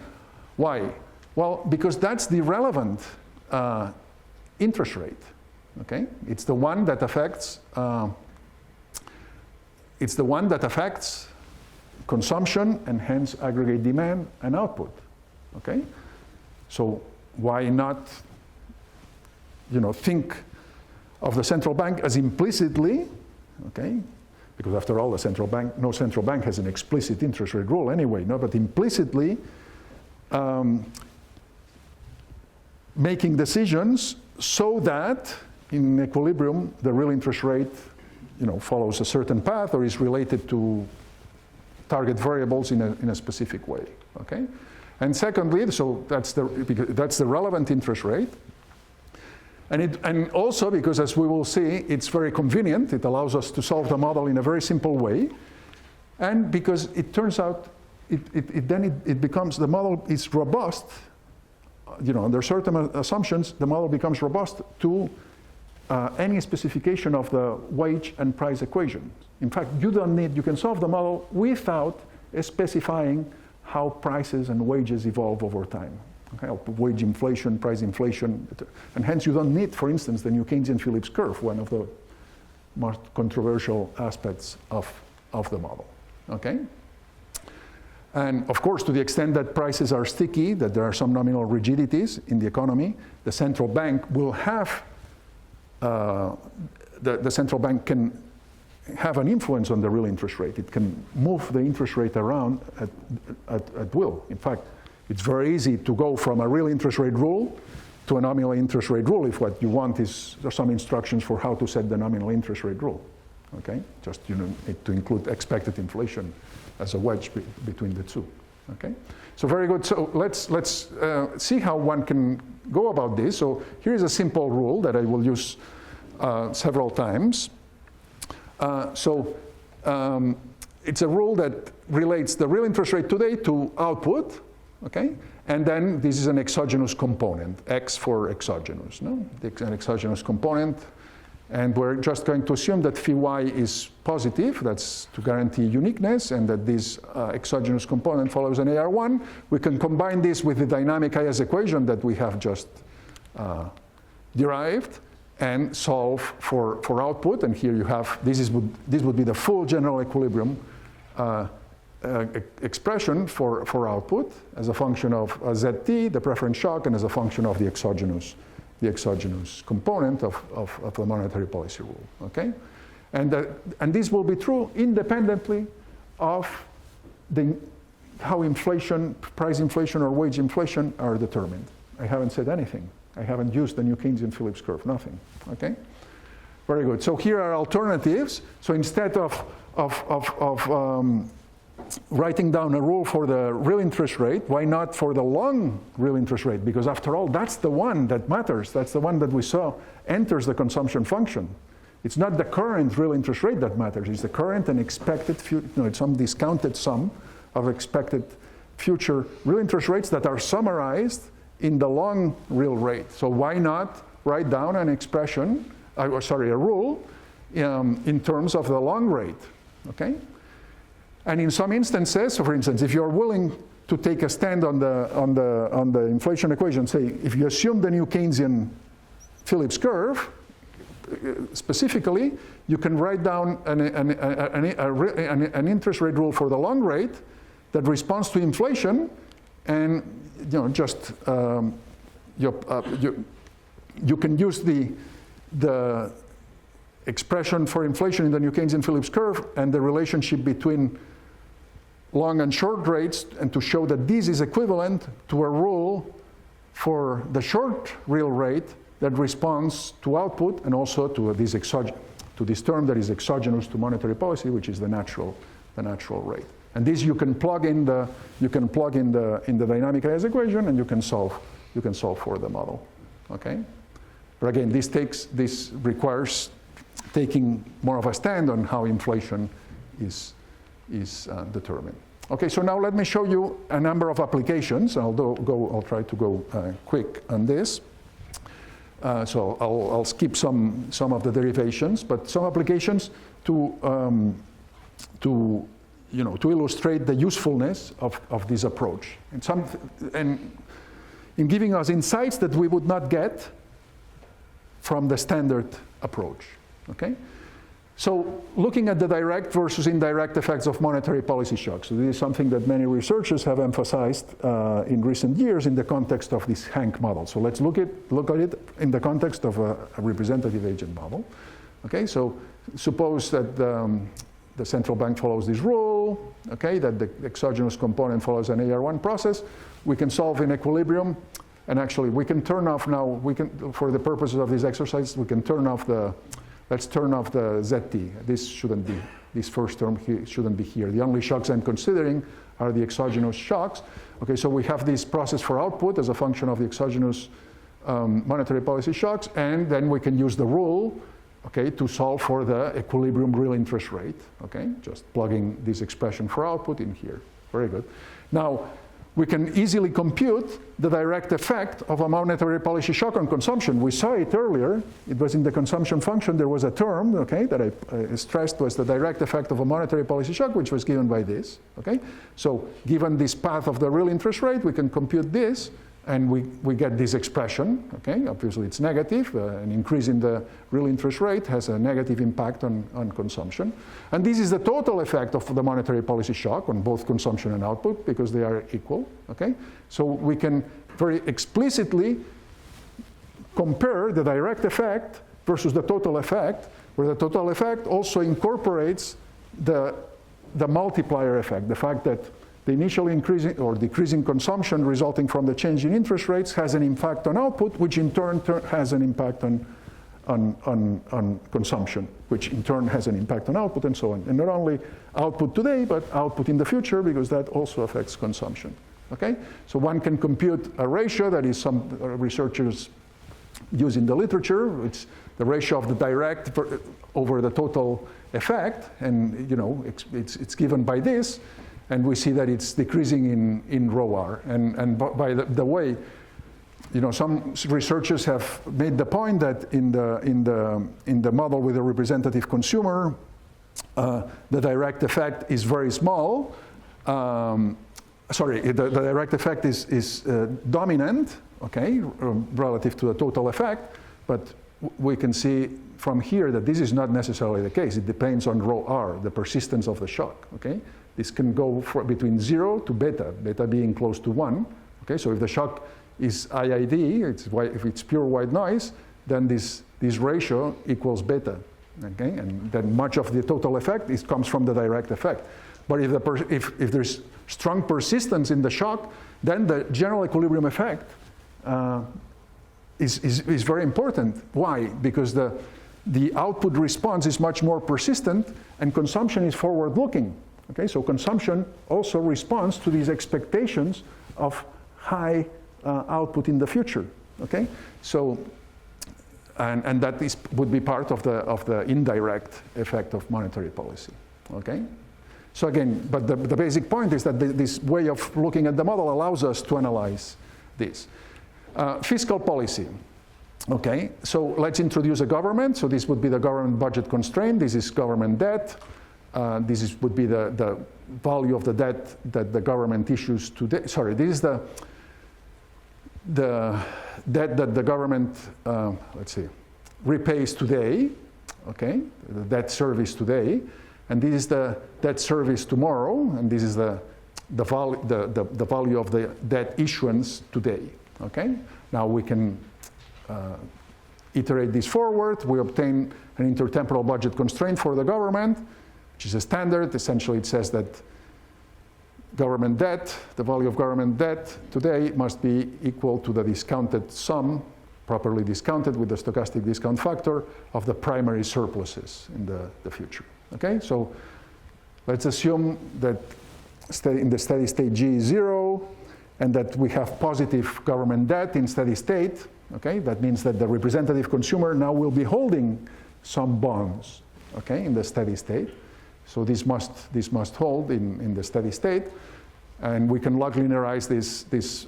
why? Well, because that's the relevant interest rate. Okay, it's the one that affects. It's the one that affects consumption and hence aggregate demand and output. Okay, so why not, think of the central bank as implicitly, okay, because after all, no central bank has an explicit interest rate rule anyway, but implicitly making decisions so that in equilibrium, the real interest rate follows a certain path or is related to target variables in a specific way. Okay, and secondly, so that's the relevant interest rate, and also because, as we will see, it's very convenient. It allows us to solve the model in a very simple way, and because it turns out it becomes, the model is robust. Under certain assumptions, the model becomes robust to any specification of the wage and price equation. In fact, you can solve the model without specifying how prices and wages evolve over time. Okay? Wage inflation, price inflation, and hence you don't need, for instance, the new Keynesian Phillips curve, one of the most controversial aspects of the model. Okay? And of course, to the extent that prices are sticky, that there are some nominal rigidities in the economy, the central bank will have, the central bank can have an influence on the real interest rate. It can move the interest rate around at will. In fact, it's very easy to go from a real interest rate rule to a nominal interest rate rule if what you want is some instructions for how to set the nominal interest rate rule. Okay? Just need to include expected inflation as a wedge between the two. Okay? So very good. So let's see how one can go about this. So here's a simple rule that I will use several times. It's a rule that relates the real interest rate today to output, okay? And then this is an exogenous component, X for exogenous, no? An exogenous component. And we're just going to assume that phi y is positive, that's to guarantee uniqueness, and that this exogenous component follows an AR1. We can combine this with the dynamic IS equation that we have just derived and solve for output. And here you have, this would be the full general equilibrium expression for output as a function of ZT, the preference shock, and as a function of the exogenous component of the monetary policy rule. Okay, and this will be true independently of how inflation, price inflation, or wage inflation are determined. I haven't said anything. I haven't used the new Keynesian Phillips curve. Nothing. Okay, very good. So here are alternatives. So instead of writing down a rule for the real interest rate, why not for the long real interest rate? Because after all, that's the one that matters. That's the one that we saw enters the consumption function. It's not the current real interest rate that matters. It's the current and expected, it's some discounted sum of expected future real interest rates that are summarized in the long real rate. So why not write down an expression, a rule in terms of the long rate, okay? And in some instances, so for instance, if you're willing to take a stand on the inflation equation, say if you assume the new Keynesian Phillips curve, specifically, you can write down an interest rate rule for the long rate that responds to inflation, and you can use the expression for inflation in the new Keynesian Phillips curve and the relationship between long and short rates, and to show that this is equivalent to a rule for the short real rate that responds to output and also to this term that is exogenous to monetary policy, which is the natural rate. And this you can plug in the dynamic IS equation, and you can solve for the model. Okay, but again, this requires taking more of a stand on how inflation is determined. Okay, so now let me show you a number of applications. I'll try to go quick on this. So I'll skip some of the derivations, but some applications to illustrate the usefulness of this approach, and in giving us insights that we would not get from the standard approach. Okay. So looking at the direct versus indirect effects of monetary policy shocks. So this is something that many researchers have emphasized in recent years in the context of this Hank model. So let's look at it in the context of a representative agent model. Okay, so suppose that the central bank follows this rule, okay, that the exogenous component follows an AR1 process. We can solve in equilibrium, and actually we can turn off now, for the purposes of this exercise, we can turn off the Let's turn off the ZT. This shouldn't be, this first term here shouldn't be here. The only shocks I'm considering are the exogenous shocks. Okay, so we have this process for output as a function of the exogenous monetary policy shocks, and then we can use the rule, okay, to solve for the equilibrium real interest rate. Okay, just plugging this expression for output in here. Very good. Now, we can easily compute the direct effect of a monetary policy shock on consumption. We saw it earlier. It was in the consumption function. There was a term, okay, that I stressed was the direct effect of a monetary policy shock, which was given by this. Okay, so given this path of the real interest rate, we can compute this, and we get this expression. Okay, obviously it's negative. An increase in the real interest rate has a negative impact on consumption. And this is the total effect of the monetary policy shock on both consumption and output, because they are equal. Okay, so we can very explicitly compare the direct effect versus the total effect, where the total effect also incorporates the multiplier effect, the fact that the initial increasing or decreasing consumption resulting from the change in interest rates has an impact on output, which in turn has an impact on consumption, which in turn has an impact on output, and so on. And not only output today, but output in the future, because that also affects consumption. Okay? So one can compute a ratio that is some researchers use in the literature. It's the ratio of the direct over the total effect, and you know it's given by this. And we see that it's decreasing in rho r. And by the way, you know, some researchers have made the point that in the model with a representative consumer, the direct effect is very small. The direct effect is dominant, okay, relative to the total effect. But we can see from here that this is not necessarily the case. It depends on rho r, the persistence of the shock, okay? This can go between 0 to beta, beta being close to 1. Okay, so if the shock is IID, if it's pure white noise, then this ratio equals beta. Okay, and then much of the total effect comes from the direct effect. But if there's strong persistence in the shock, then the general equilibrium effect is very important. Why? Because the output response is much more persistent, and consumption is forward-looking. Okay, so consumption also responds to these expectations of high output in the future. Okay, so and that would be part of the indirect effect of monetary policy. Okay, so again, but the basic point is that this way of looking at the model allows us to analyze this. Fiscal policy. Okay, so let's introduce a government. So this would be the government budget constraint. This is government debt. This would be the value of the debt that the government issues today. Sorry, this is the debt that the government, repays today, okay? The debt service today. And this is the debt service tomorrow, and this is the value of the debt issuance today, okay? Now we can iterate this forward. We obtain an intertemporal budget constraint for the government, which is a standard. Essentially, it says that government debt, the value of government debt today must be equal to the discounted sum, properly discounted with the stochastic discount factor, of the primary surpluses in the future. Okay, so let's assume that in the steady state G is 0, and that we have positive government debt in steady state. Okay, that means that the representative consumer now will be holding some bonds, okay, in the steady state. So this must hold in the steady state, and we can log linearize this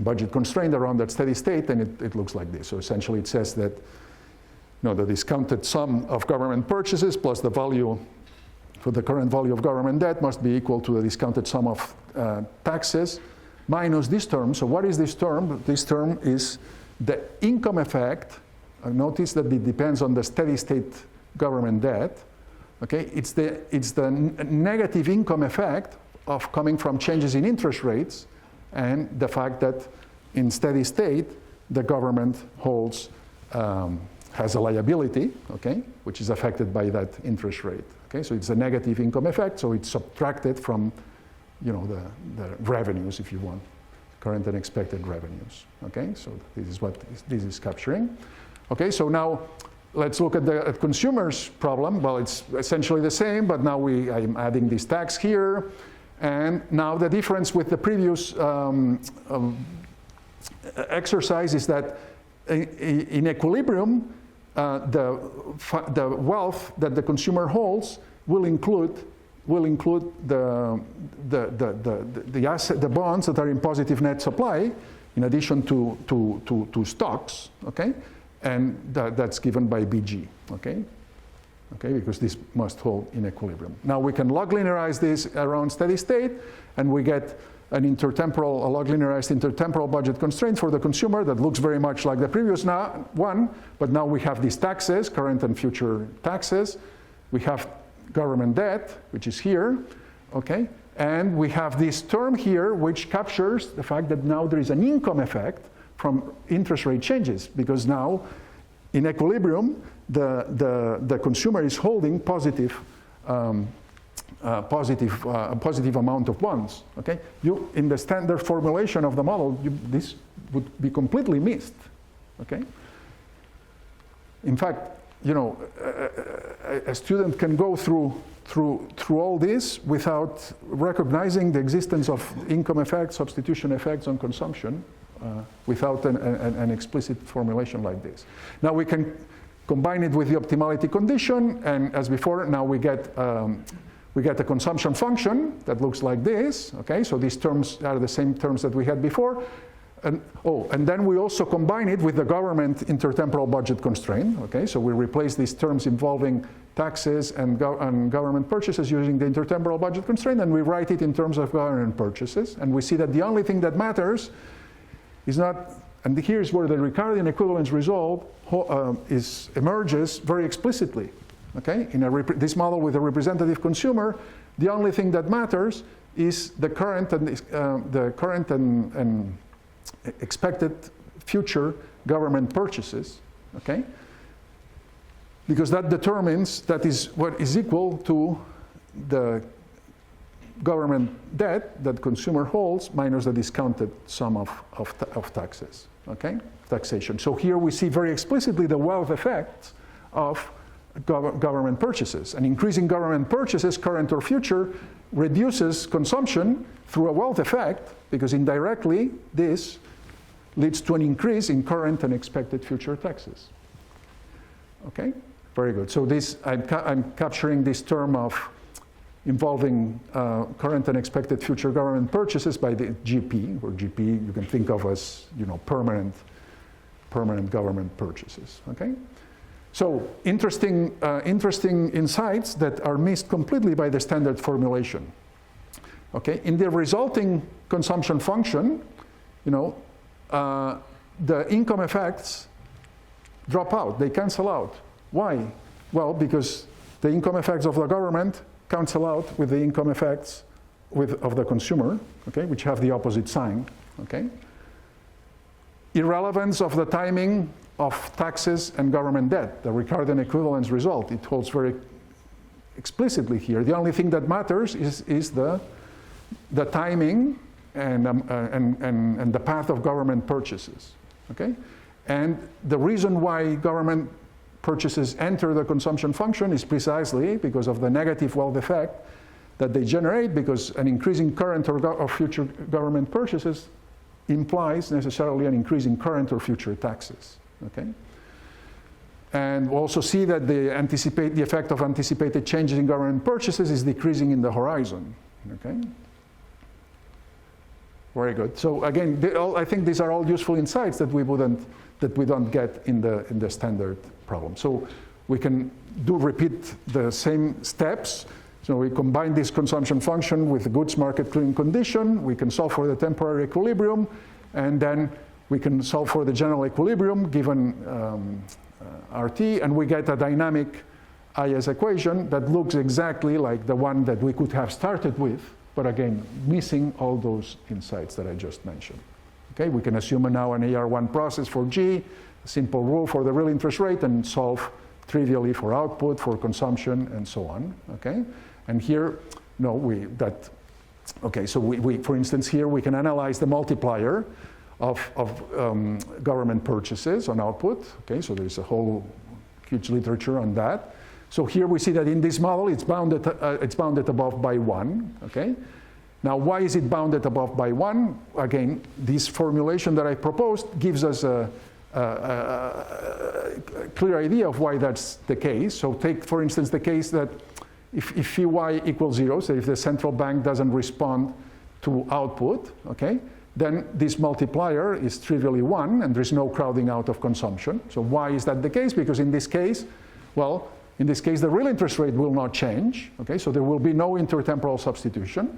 budget constraint around that steady state, and it looks like this. So essentially, it says that the discounted sum of government purchases plus the value for the current value of government debt must be equal to the discounted sum of taxes minus this term. So what is this term? This term is the income effect. Notice that it depends on the steady state government debt. Okay, it's the negative income effect of coming from changes in interest rates, and the fact that in steady state the government has a liability, okay, which is affected by that interest rate. Okay, so it's a negative income effect, so it's subtracted from, the revenues, if you want, current and expected revenues. Okay, so this is what this is capturing. Okay, so now let's look at the consumers' problem. Well, it's essentially the same, but now I'm adding this tax here. And now the difference with the previous exercise is that in equilibrium, the wealth that the consumer holds will include the bonds that are in positive net supply, in addition to stocks, okay? And that's given by BG, okay? Okay, because this must hold in equilibrium. Now we can log linearize this around steady state, and we get a log linearized intertemporal budget constraint for the consumer that looks very much like the previous one, but now we have these taxes, current and future taxes. We have government debt, which is here, okay? And we have this term here, which captures the fact that now there is an income effect from interest rate changes, because now in equilibrium, the consumer is holding positive amount of bonds. Okay, in the standard formulation of the model, this would be completely missed. Okay. In fact, a student can go through all this without recognizing the existence of income effects, substitution effects on consumption, without an explicit formulation like this. Now we can combine it with the optimality condition, and as before, now we get a consumption function that looks like this. Okay, so these terms are the same terms that we had before, and then we also combine it with the government intertemporal budget constraint. Okay, so we replace these terms involving taxes and government purchases using the intertemporal budget constraint, and we write it in terms of government purchases, and we see that the only thing that matters is not, and here's where the Ricardian equivalence result emerges very explicitly. Okay, in this model with a representative consumer, the only thing that matters is the current and expected future government purchases. Okay, because that is what is equal to the government debt that consumer holds minus the discounted sum of taxes, okay, taxation. So here we see very explicitly the wealth effects of government purchases. And increasing government purchases, current or future, reduces consumption through a wealth effect, because indirectly this leads to an increase in current and expected future taxes. Okay, very good. So I'm capturing this term of involving current and expected future government purchases by the GP, or GP you can think of as permanent government purchases. Okay, so interesting insights that are missed completely by the standard formulation. Okay, in the resulting consumption function, the income effects drop out; they cancel out. Why? Well, because the income effects of the government cancel out with the income effects of the consumer, okay, which have the opposite sign, okay. Irrelevance of the timing of taxes and government debt, the Ricardian equivalence result, it holds very explicitly here. The only thing that matters is the timing and the path of government purchases, okay. And the reason why government purchases enter the consumption function is precisely because of the negative wealth effect that they generate, because an increasing current or future government purchases implies necessarily an increase in current or future taxes. Okay? And we'll also see that the effect of anticipated changes in government purchases is decreasing in the horizon. Okay? Very good. So again, I think these are all useful insights that we don't get in the standard problem. So we can repeat the same steps. So we combine this consumption function with the goods market clearing condition. We can solve for the temporary equilibrium, and then we can solve for the general equilibrium given RT, and we get a dynamic IS equation that looks exactly like the one that we could have started with, but again, missing all those insights that I just mentioned. Okay, we can assume now an AR1 process for G, a simple rule for the real interest rate, and solve trivially for output, for consumption, and so on. Okay, and here, so we for instance, here we can analyze the multiplier of government purchases on output. Okay, so there's a whole huge literature on that. So here we see that in this model, it's bounded above by 1, okay? Now, why is it bounded above by 1? Again, this formulation that I proposed gives us a clear idea of why that's the case. So take, for instance, the case that if phi y equals 0, so if the central bank doesn't respond to output, okay, then this multiplier is trivially 1, and there's no crowding out of consumption. So why is that the case? Because in this case, well, in this case, the real interest rate will not change, okay? So there will be no intertemporal substitution,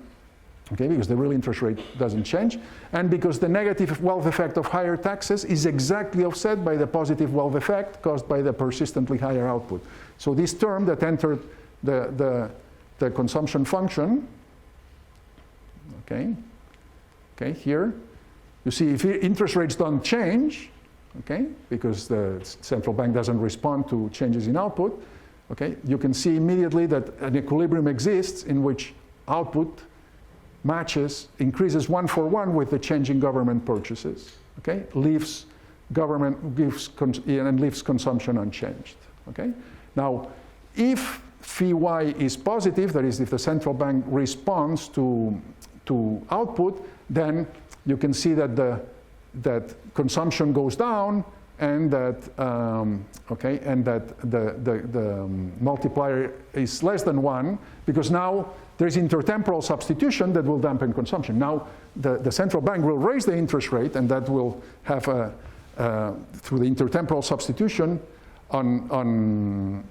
okay, because the real interest rate doesn't change, and because the negative wealth effect of higher taxes is exactly offset by the positive wealth effect caused by the persistently higher output. So this term that entered the consumption function, okay, here, you see if interest rates don't change, okay, because the central bank doesn't respond to changes in output, okay, you can see immediately that an equilibrium exists in which output increases 1 for 1 with the change in government purchases, okay, leaves consumption unchanged, okay. Now, if phi y is positive, that is, if the central bank responds to output, then you can see that that consumption goes down, and that the multiplier is less than 1, because now there's intertemporal substitution that will dampen consumption. Now the central bank will raise the interest rate, and that will have through the intertemporal substitution on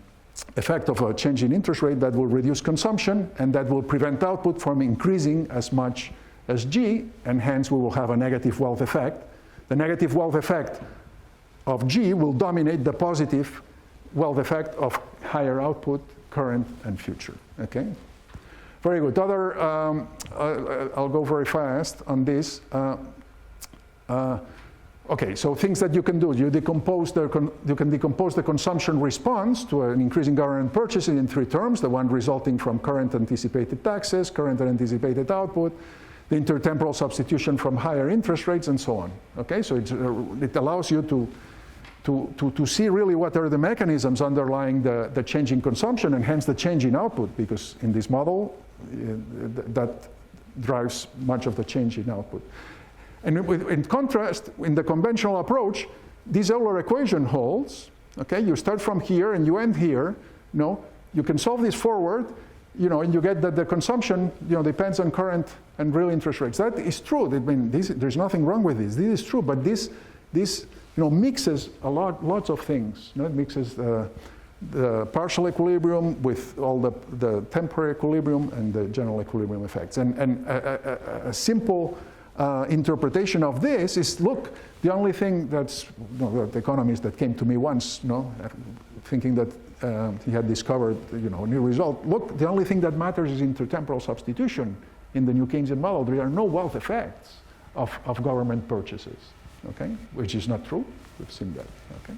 effect of a change in interest rate, that will reduce consumption, and that will prevent output from increasing as much as G, and hence we will have a negative wealth effect. The negative wealth effect of G will dominate the positive wealth effect of higher output, current and future, okay? Very good. I'll go very fast on this. Okay, so things that you can do. You can decompose the consumption response to an increase in government purchasing in 3 terms, the one resulting from current anticipated taxes, current and anticipated output, the intertemporal substitution from higher interest rates, and so on. Okay, so it allows you to see really what are the mechanisms underlying the change in consumption, and hence the change in output, because in this model, that drives much of the change in output. And in contrast, in the conventional approach, this Euler equation holds. Okay, you start from here and you end here. You can solve this forward, and you get that the consumption, depends on current and real interest rates. That is true. I mean, there's nothing wrong with this. This is true, but this mixes lots of things. It mixes the partial equilibrium with all the temporary equilibrium and the general equilibrium effects. And a simple interpretation of this is, look, the only thing that's, the economist that came to me once, thinking that he had discovered, a new result. Look, the only thing that matters is intertemporal substitution in the new Keynesian model. There are no wealth effects of government purchases, okay? Which is not true. We've seen that, okay?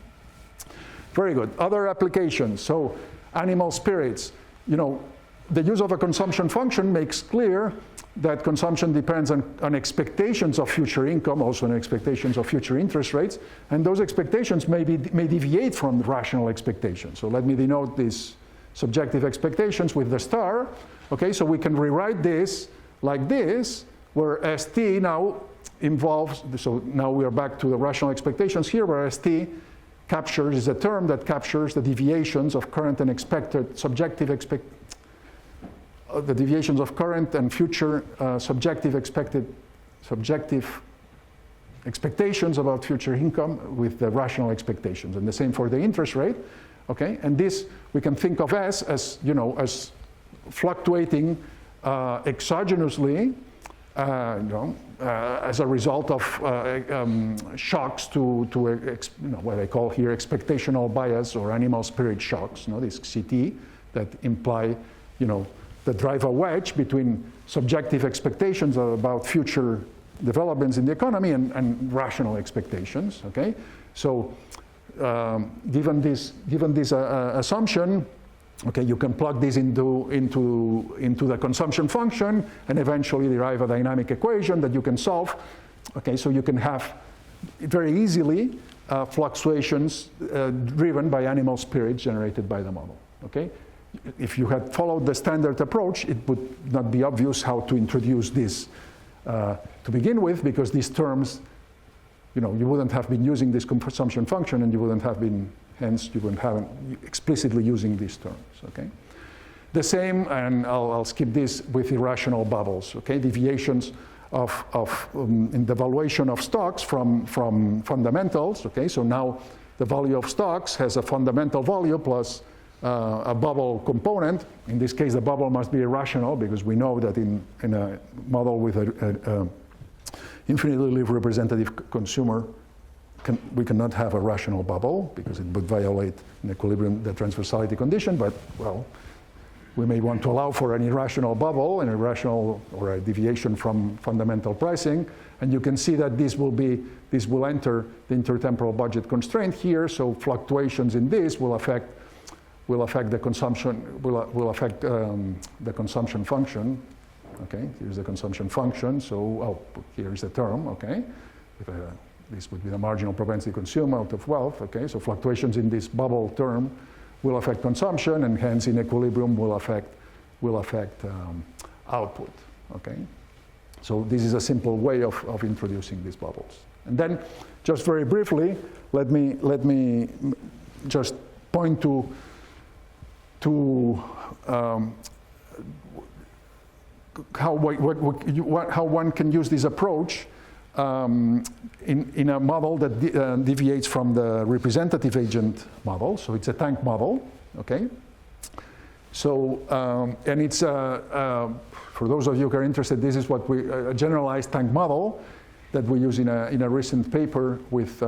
Very good. Other applications. So animal spirits, the use of a consumption function makes clear that consumption depends on expectations of future income, also on expectations of future interest rates, and those expectations may deviate from the rational expectations. So let me denote these subjective expectations with the star. Okay, so we can rewrite this like this, where ST now involves, so now we are back to the rational expectations here, where ST is a term that captures the deviations of current and expected subjective the deviations of current and future subjective expectations about future income with the rational expectations, and the same for the interest rate. Okay, and this we can think of as as fluctuating exogenously, as a result of shocks to what I call here expectational bias or animal spirit shocks. These CT that imply that drive a wedge between subjective expectations about future developments in the economy and rational expectations. Okay, so given this assumption, okay, you can plug this into the consumption function and eventually derive a dynamic equation that you can solve. Okay, so you can have very easily fluctuations driven by animal spirits generated by the model. Okay? If you had followed the standard approach, it would not be obvious how to introduce this to begin with, because these terms, you wouldn't have been using this consumption function, and you wouldn't have been, hence you wouldn't have explicitly using these terms. Okay? The same, and I'll skip this, with irrational bubbles. Okay? Deviations in the valuation of stocks from fundamentals. Okay? So now the value of stocks has a fundamental value plus a bubble component. In this case, the bubble must be irrational, because we know that in a model with an infinitely representative consumer, we cannot have a rational bubble, because it would violate in equilibrium the transversality condition. But, well, we may want to allow for an irrational bubble, an irrational or a deviation from fundamental pricing. And you can see that this will enter the intertemporal budget constraint here. So fluctuations in this will affect the consumption, will affect the consumption function. Okay, here's the consumption function. So, here's the term. Okay, this would be the marginal propensity to consume out of wealth. Okay, so fluctuations in this bubble term will affect consumption, and hence in equilibrium will affect output. Okay, so this is a simple way of introducing these bubbles. And then, just very briefly, let me just point to how one can use this approach in a model that deviates from the representative agent model. So it's a tank model, okay? So, and it's, for those of you who are interested, this is what a generalized tank model that we use in a recent paper with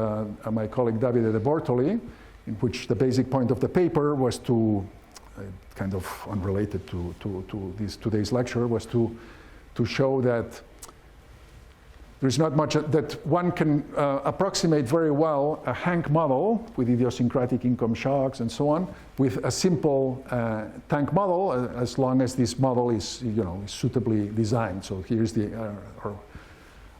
my colleague Davide De Bortoli, in which the basic point of the paper was to, kind of unrelated to today's lecture, was to show that there's not much that one can approximate very well a Hank model with idiosyncratic income shocks and so on with a simple tank model, as long as this model is suitably designed. So here's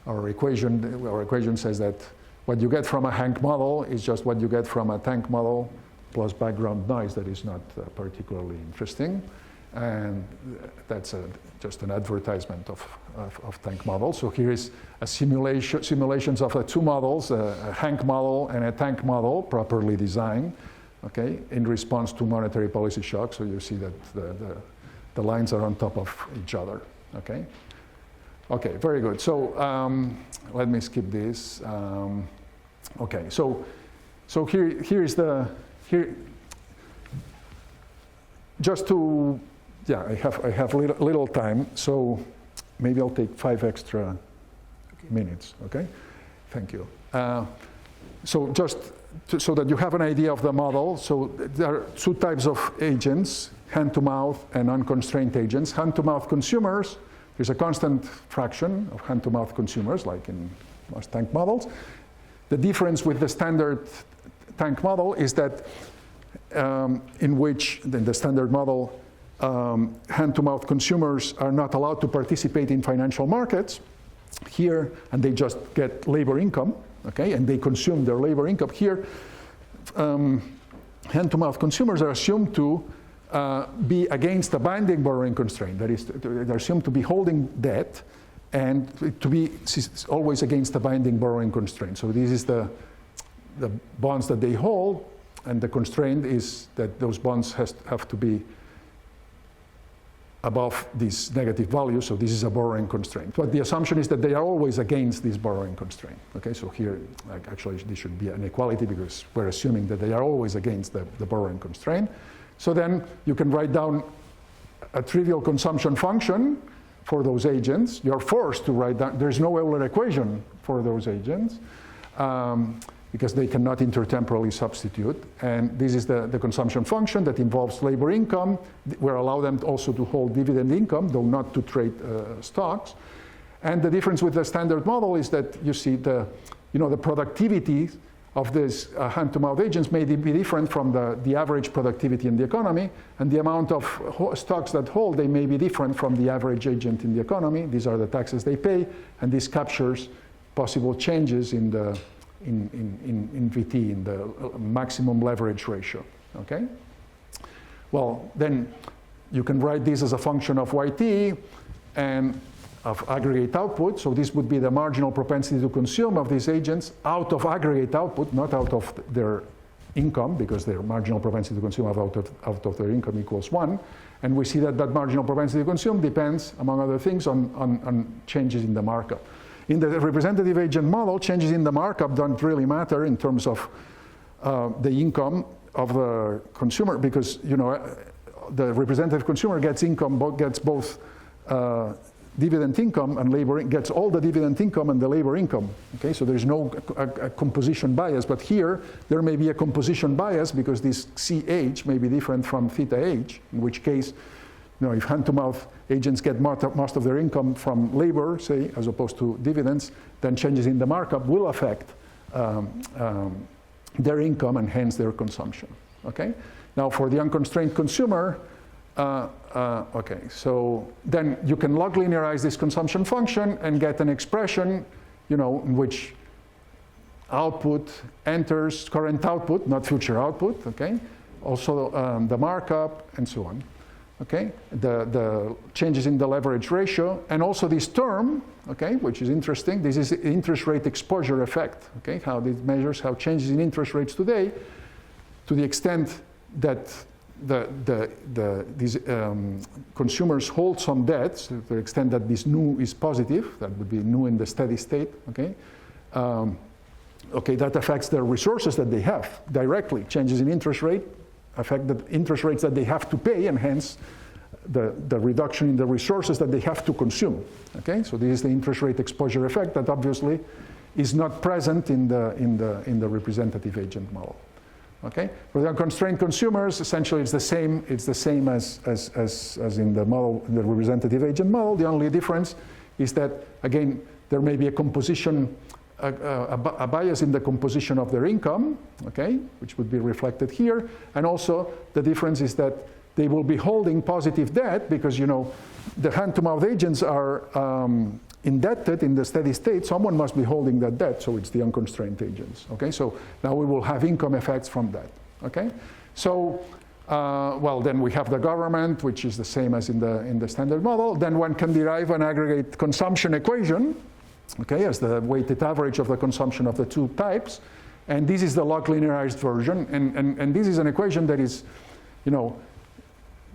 our equation. Our equation says that what you get from a Hank model is just what you get from a tank model plus background noise that is not particularly interesting. And that's just an advertisement of tank models. So here is a simulations of two models, a Hank model and a tank model, properly designed, okay, in response to monetary policy shocks. So you see that the lines are on top of each other, okay? Okay, very good. So let me skip this. Okay, so here's the, just to, yeah, I have little time, so maybe I'll take 5 extra minutes, okay? Thank you. So just so that you have an idea of the model, so there are 2 types of agents, hand-to-mouth and unconstrained agents. Hand-to-mouth consumers, there's a constant fraction of hand-to-mouth consumers, like in most tank models. The difference with the standard tank model is that in which, in the standard model, hand-to-mouth consumers are not allowed to participate in financial markets here, and they just get labor income, okay, and they consume their labor income. Here, hand-to-mouth consumers are assumed to be against a binding borrowing constraint. That is, they're assumed to be holding debt and to be always against a binding borrowing constraint. So this is the bonds that they hold, and the constraint is that those bonds have to be above this negative value, so this is a borrowing constraint. But the assumption is that they are always against this borrowing constraint. Okay, so here, actually, this should be an equality because we're assuming that they are always against the borrowing constraint. So then you can write down a trivial consumption function for those agents. You're forced to write down, there's no Euler equation for those agents because they cannot intertemporally substitute. And this is the consumption function that involves labor income. We allow them also to hold dividend income, though not to trade stocks. And the difference with the standard model is that you see the productivity of these hand-to-mouth agents may be different from the average productivity in the economy, and the amount of stocks that hold, they may be different from the average agent in the economy. These are the taxes they pay, and this captures possible changes in the in VT, in the maximum leverage ratio, okay? Well, then you can write this as a function of YT and of aggregate output. So this would be the marginal propensity to consume of these agents out of aggregate output, not out of their income, because their marginal propensity to consume out of their income equals 1. And we see that that marginal propensity to consume depends, among other things, on changes in the markup. In the representative agent model, changes in the markup don't really matter in terms of the income of the consumer, because the representative consumer gets income, gets both dividend income and labor, gets all the dividend income and the labor income. Okay, so there's no a composition bias, but here there may be a composition bias because this CH may be different from theta H, in which case, if hand-to-mouth agents get most of their income from labor, say, as opposed to dividends, then changes in the markup will affect their income and hence their consumption. Okay, now for the unconstrained consumer, okay, so then you can log linearize this consumption function and get an expression, in which output enters current output, not future output, okay? Also the markup and so on, okay? The changes in the leverage ratio, and also this term, okay, which is interesting. This is the interest rate exposure effect, okay? How this measures how changes in interest rates today, to the extent that these consumers hold some debts, to the extent that this nu is positive, that would be nu in the steady state, okay? Okay, that affects the resources that they have directly. Changes in interest rate affect the interest rates that they have to pay, and hence the reduction in the resources that they have to consume, okay? So this is the interest rate exposure effect that obviously is not present in the representative agent model. Okay, for the unconstrained consumers, essentially it's the same. It's the same as in the model, the representative agent model. The only difference is that, again, there may be a composition, a bias in the composition of their income, okay, which would be reflected here. And also the difference is that they will be holding positive debt because the hand-to-mouth agents are indebted in the steady state. Someone must be holding that debt, so it's the unconstrained agents. Okay, so now we will have income effects from that. Okay, so well, then we have the government, which is the same as in the standard model. Then one can derive an aggregate consumption equation, okay, as the weighted average of the consumption of the two types, and this is the log linearized version, and this is an equation that is,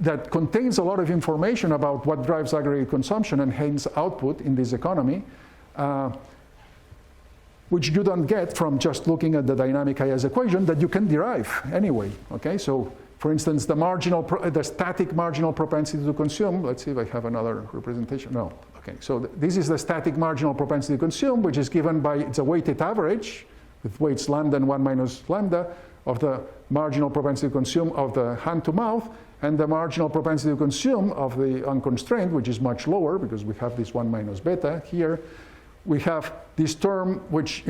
that contains a lot of information about what drives aggregate consumption and hence output in this economy, which you don't get from just looking at the dynamic IS equation that you can derive anyway. Okay, so for instance, the static marginal propensity to consume. Let's see if I have another representation. No. Okay, so this is the static marginal propensity to consume, which is given by, it's a weighted average with weights lambda and 1 minus lambda of the marginal propensity to consume of the hand-to-mouth and the marginal propensity to consume of the unconstrained, which is much lower because we have this 1 minus beta here. We have this term which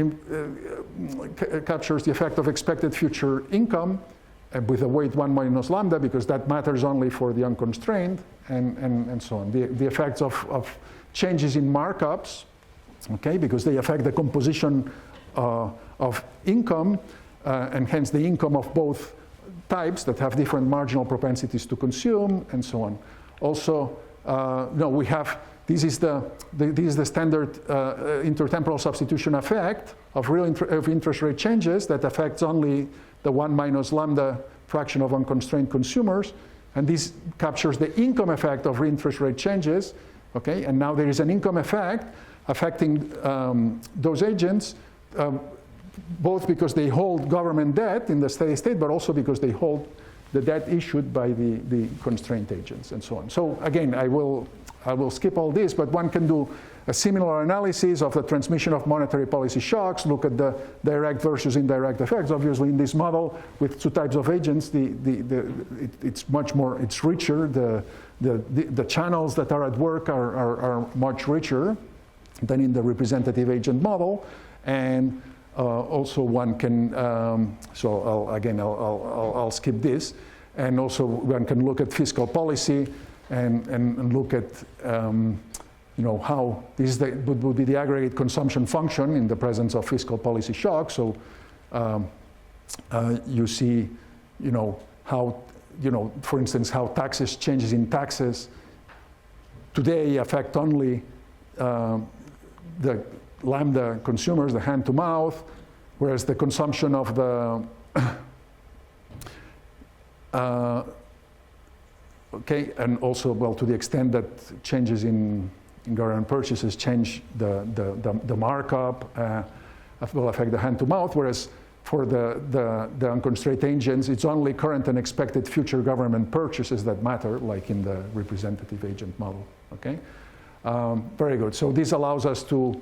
captures the effect of expected future income with a weight 1 minus lambda because that matters only for the unconstrained and so on. The effects of changes in markups, okay, because they affect the composition of income and hence the income of both types that have different marginal propensities to consume and so on. Also, we have, this is the standard intertemporal substitution effect of real interest rate changes that affects only the 1 minus lambda fraction of unconstrained consumers, and this captures the income effect of interest rate changes, okay? And now there is an income effect affecting those agents both because they hold government debt in the steady state, but also because they hold the debt issued by the constraint agents and so on. So again, I will skip all this, but one can do a similar analysis of the transmission of monetary policy shocks, look at the direct versus indirect effects. Obviously, in this model with two types of agents, it's much more, it's richer. The channels that are at work are much richer than in the representative agent model, and also one can, I'll skip this, and also one can look at fiscal policy and look at, how this would be the aggregate consumption function in the presence of fiscal policy shock. So you see, how, for instance, how changes in taxes today affect only the lambda consumers, the hand-to-mouth, whereas the consumption of the and also, well, to the extent that changes in government purchases change the markup, will affect the hand-to-mouth, whereas for the unconstrained agents, it's only current and expected future government purchases that matter, like in the representative agent model, okay? Very good. So this allows us to,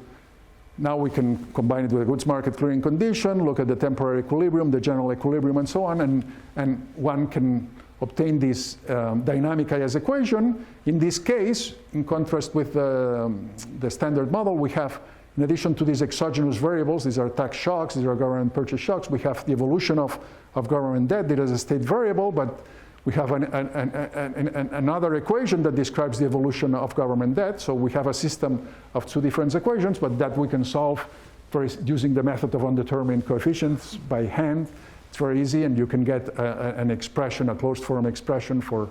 now we can combine it with a goods market clearing condition, look at the temporary equilibrium, the general equilibrium, and so on, and one can obtain this dynamic IS equation. In this case, in contrast with the standard model, we have, in addition to these exogenous variables, these are tax shocks, these are government purchase shocks, we have the evolution of government debt that is a state variable, but we have another equation that describes the evolution of government debt. So we have a system of two different equations, but that we can solve using the method of undetermined coefficients by hand. It's very easy, and you can get an expression, a closed form expression for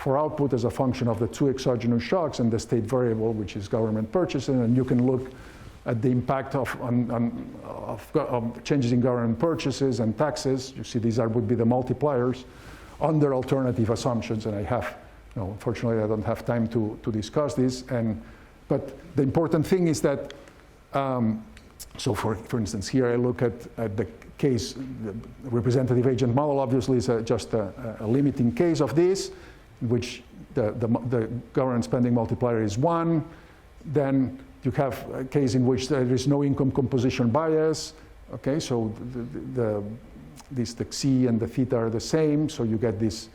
output as a function of the two exogenous shocks and the state variable, which is government purchases, and you can look at the impact of changes in government purchases and taxes. You see these would be the multipliers under alternative assumptions, and I have, unfortunately I don't have time to discuss this, but the important thing is that, so for instance, here I look at the case, the representative agent model obviously is just a limiting case of this, in which the government spending multiplier is 1. Then you have a case in which there is no income composition bias. Okay, so the C and the theta are the same, so you get this,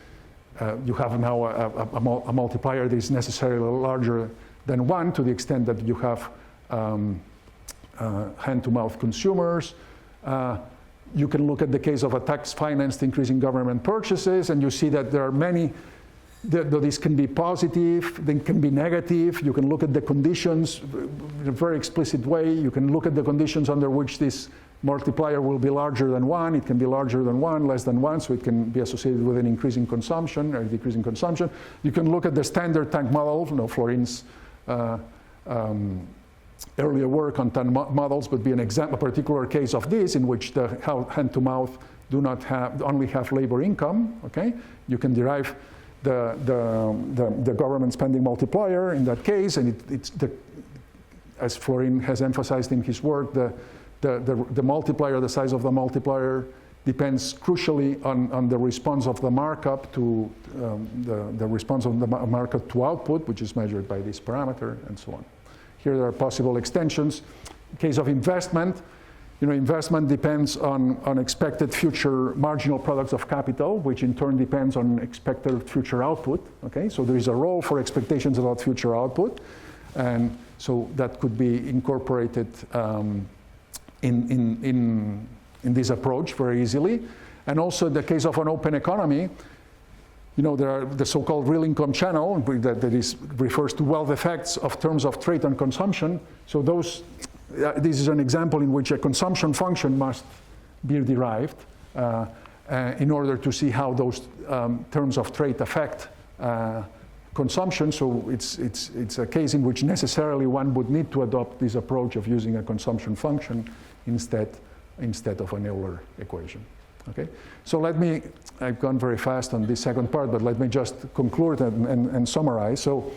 you have now a multiplier that is necessarily larger than 1 to the extent that you have hand-to-mouth consumers. You can look at the case of a tax-financed increase in government purchases, and you see that there are many, this can be positive, then can be negative. You can look at the conditions in a very explicit way. You can look at the conditions under which this multiplier will be larger than 1. It can be larger than 1, less than 1, so it can be associated with an increase in consumption or decrease in consumption. You can look at the standard tank model, Florin's earlier work on tank models would be an example, a particular case of this, in which the hand-to-mouth only have labor income. Okay, you can derive the government spending multiplier in that case, and as Florin has emphasized in his work, the multiplier, the size of the multiplier, depends crucially on the response of the markup to the response of the markup to output, which is measured by this parameter, and so on. Here there are possible extensions. In case of investment, investment depends on expected future marginal products of capital, which in turn depends on expected future output. Okay, so there is a role for expectations about future output, and so that could be incorporated in this approach very easily. And also in the case of an open economy, there are the so-called real income channel that refers to wealth effects of terms of trade and consumption. So this is an example in which a consumption function must be derived in order to see how those terms of trade affect consumption. So it's a case in which necessarily one would need to adopt this approach of using a consumption function instead of an Euler equation. Okay, so I've gone very fast on this second part, but let me just conclude and summarize. So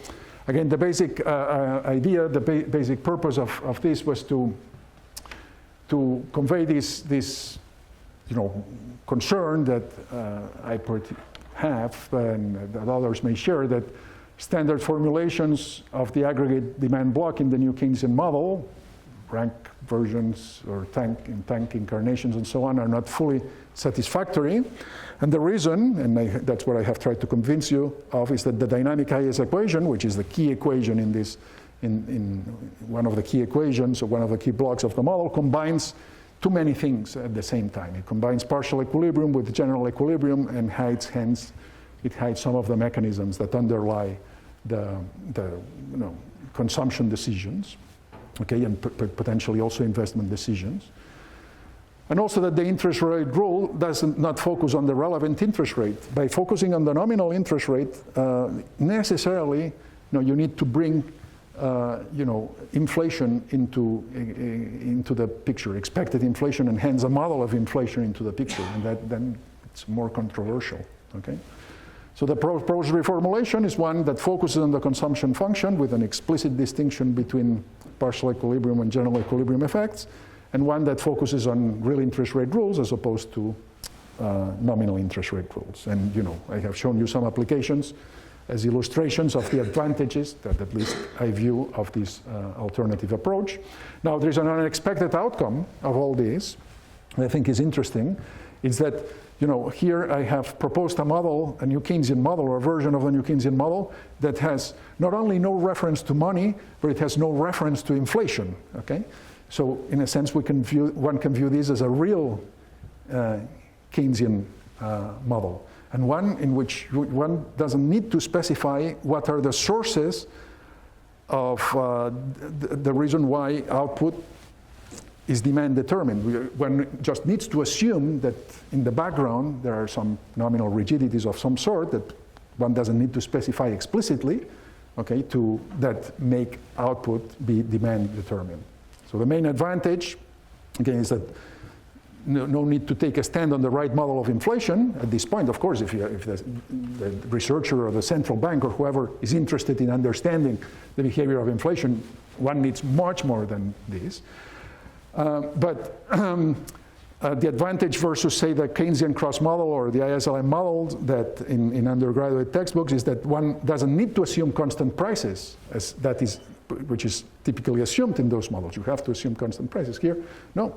again, the basic idea, the basic purpose of this was to convey this concern that I have and that others may share, that standard formulations of the aggregate demand block in the new Keynesian model, rank versions or tank incarnations and so on, are not fully satisfactory. And the reason, and that's what I have tried to convince you of, is that the dynamic IS equation, which is the key equation in one of the key equations or one of the key blocks of the model, combines too many things at the same time. It combines partial equilibrium with general equilibrium and hence it hides some of the mechanisms that underlie the consumption decisions, okay, and potentially also investment decisions. And also that the interest rate rule does not focus on the relevant interest rate. By focusing on the nominal interest rate, necessarily, you need to bring, inflation into the picture, expected inflation, and hence a model of inflation into the picture, and then it's more controversial. Okay. So the proposed reformulation is one that focuses on the consumption function with an explicit distinction between partial equilibrium and general equilibrium effects, and one that focuses on real interest rate rules as opposed to nominal interest rate rules. And I have shown you some applications as illustrations of the advantages that at least I view of this alternative approach. Now there's an unexpected outcome of all this that I think is interesting, is that here I have proposed a model, a new Keynesian model, or a version of the new Keynesian model that has not only no reference to money, but it has no reference to inflation, okay? So in a sense, one can view this as a real Keynesian model, and one in which one doesn't need to specify what are the sources of the reason why output is demand determined. One just needs to assume that in the background there are some nominal rigidities of some sort that one doesn't need to specify explicitly, okay, that make output be demand determined. So the main advantage, again, is that no need to take a stand on the right model of inflation at this point. Of course, if the researcher or the central bank or whoever is interested in understanding the behavior of inflation, one needs much more than this. But the advantage versus, say, the Keynesian cross model or the ISLM model that in undergraduate textbooks is that one doesn't need to assume constant prices, which is typically assumed in those models. You have to assume constant prices. Here, no.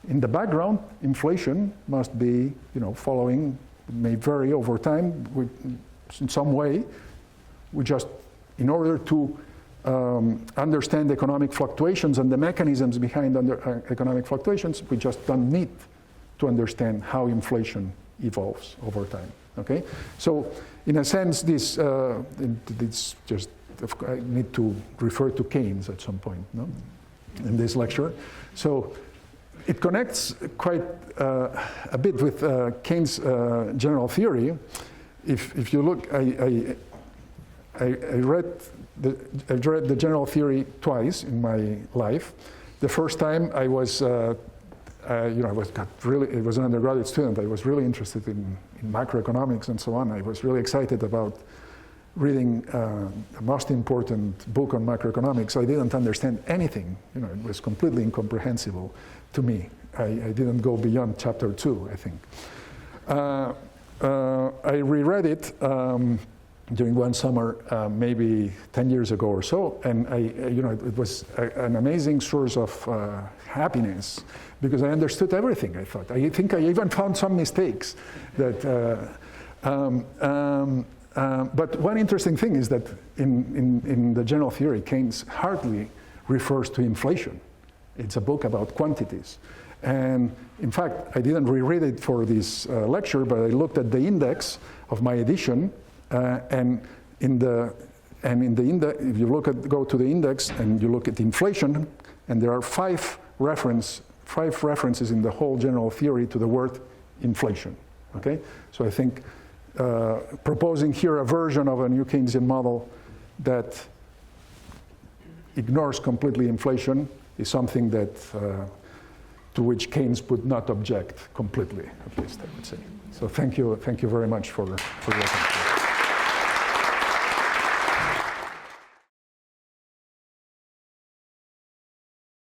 In the background, inflation must be, following, may vary over time in some way. We just, in order to understand economic fluctuations and the mechanisms behind economic fluctuations, we just don't need to understand how inflation evolves over time. Okay, so in a sense, this just I need to refer to Keynes at some point, no? In this lecture. So it connects quite a bit with Keynes' general theory. If you look, I read the general theory twice in my life. The first time I was, it was an undergraduate student. I was really interested in macroeconomics and so on. I was really excited about reading the most important book on macroeconomics. I didn't understand anything. It was completely incomprehensible to me. I didn't go beyond chapter 2, I think. I reread it during one summer, maybe 10 years ago or so, and it was an amazing source of happiness because I understood everything. I thought. I think I even found some mistakes that. But one interesting thing is that in the general theory, Keynes hardly refers to inflation. It's a book about quantities. And in fact, I didn't reread it for this lecture, but I looked at the index of my edition, and in the index, if you go to the index and you look at inflation, and there are five references in the whole general theory to the word inflation. Okay, so I think proposing here a version of a new Keynesian model that ignores completely inflation is something that to which Keynes would not object completely, at least I would say. So thank you very much for your attention.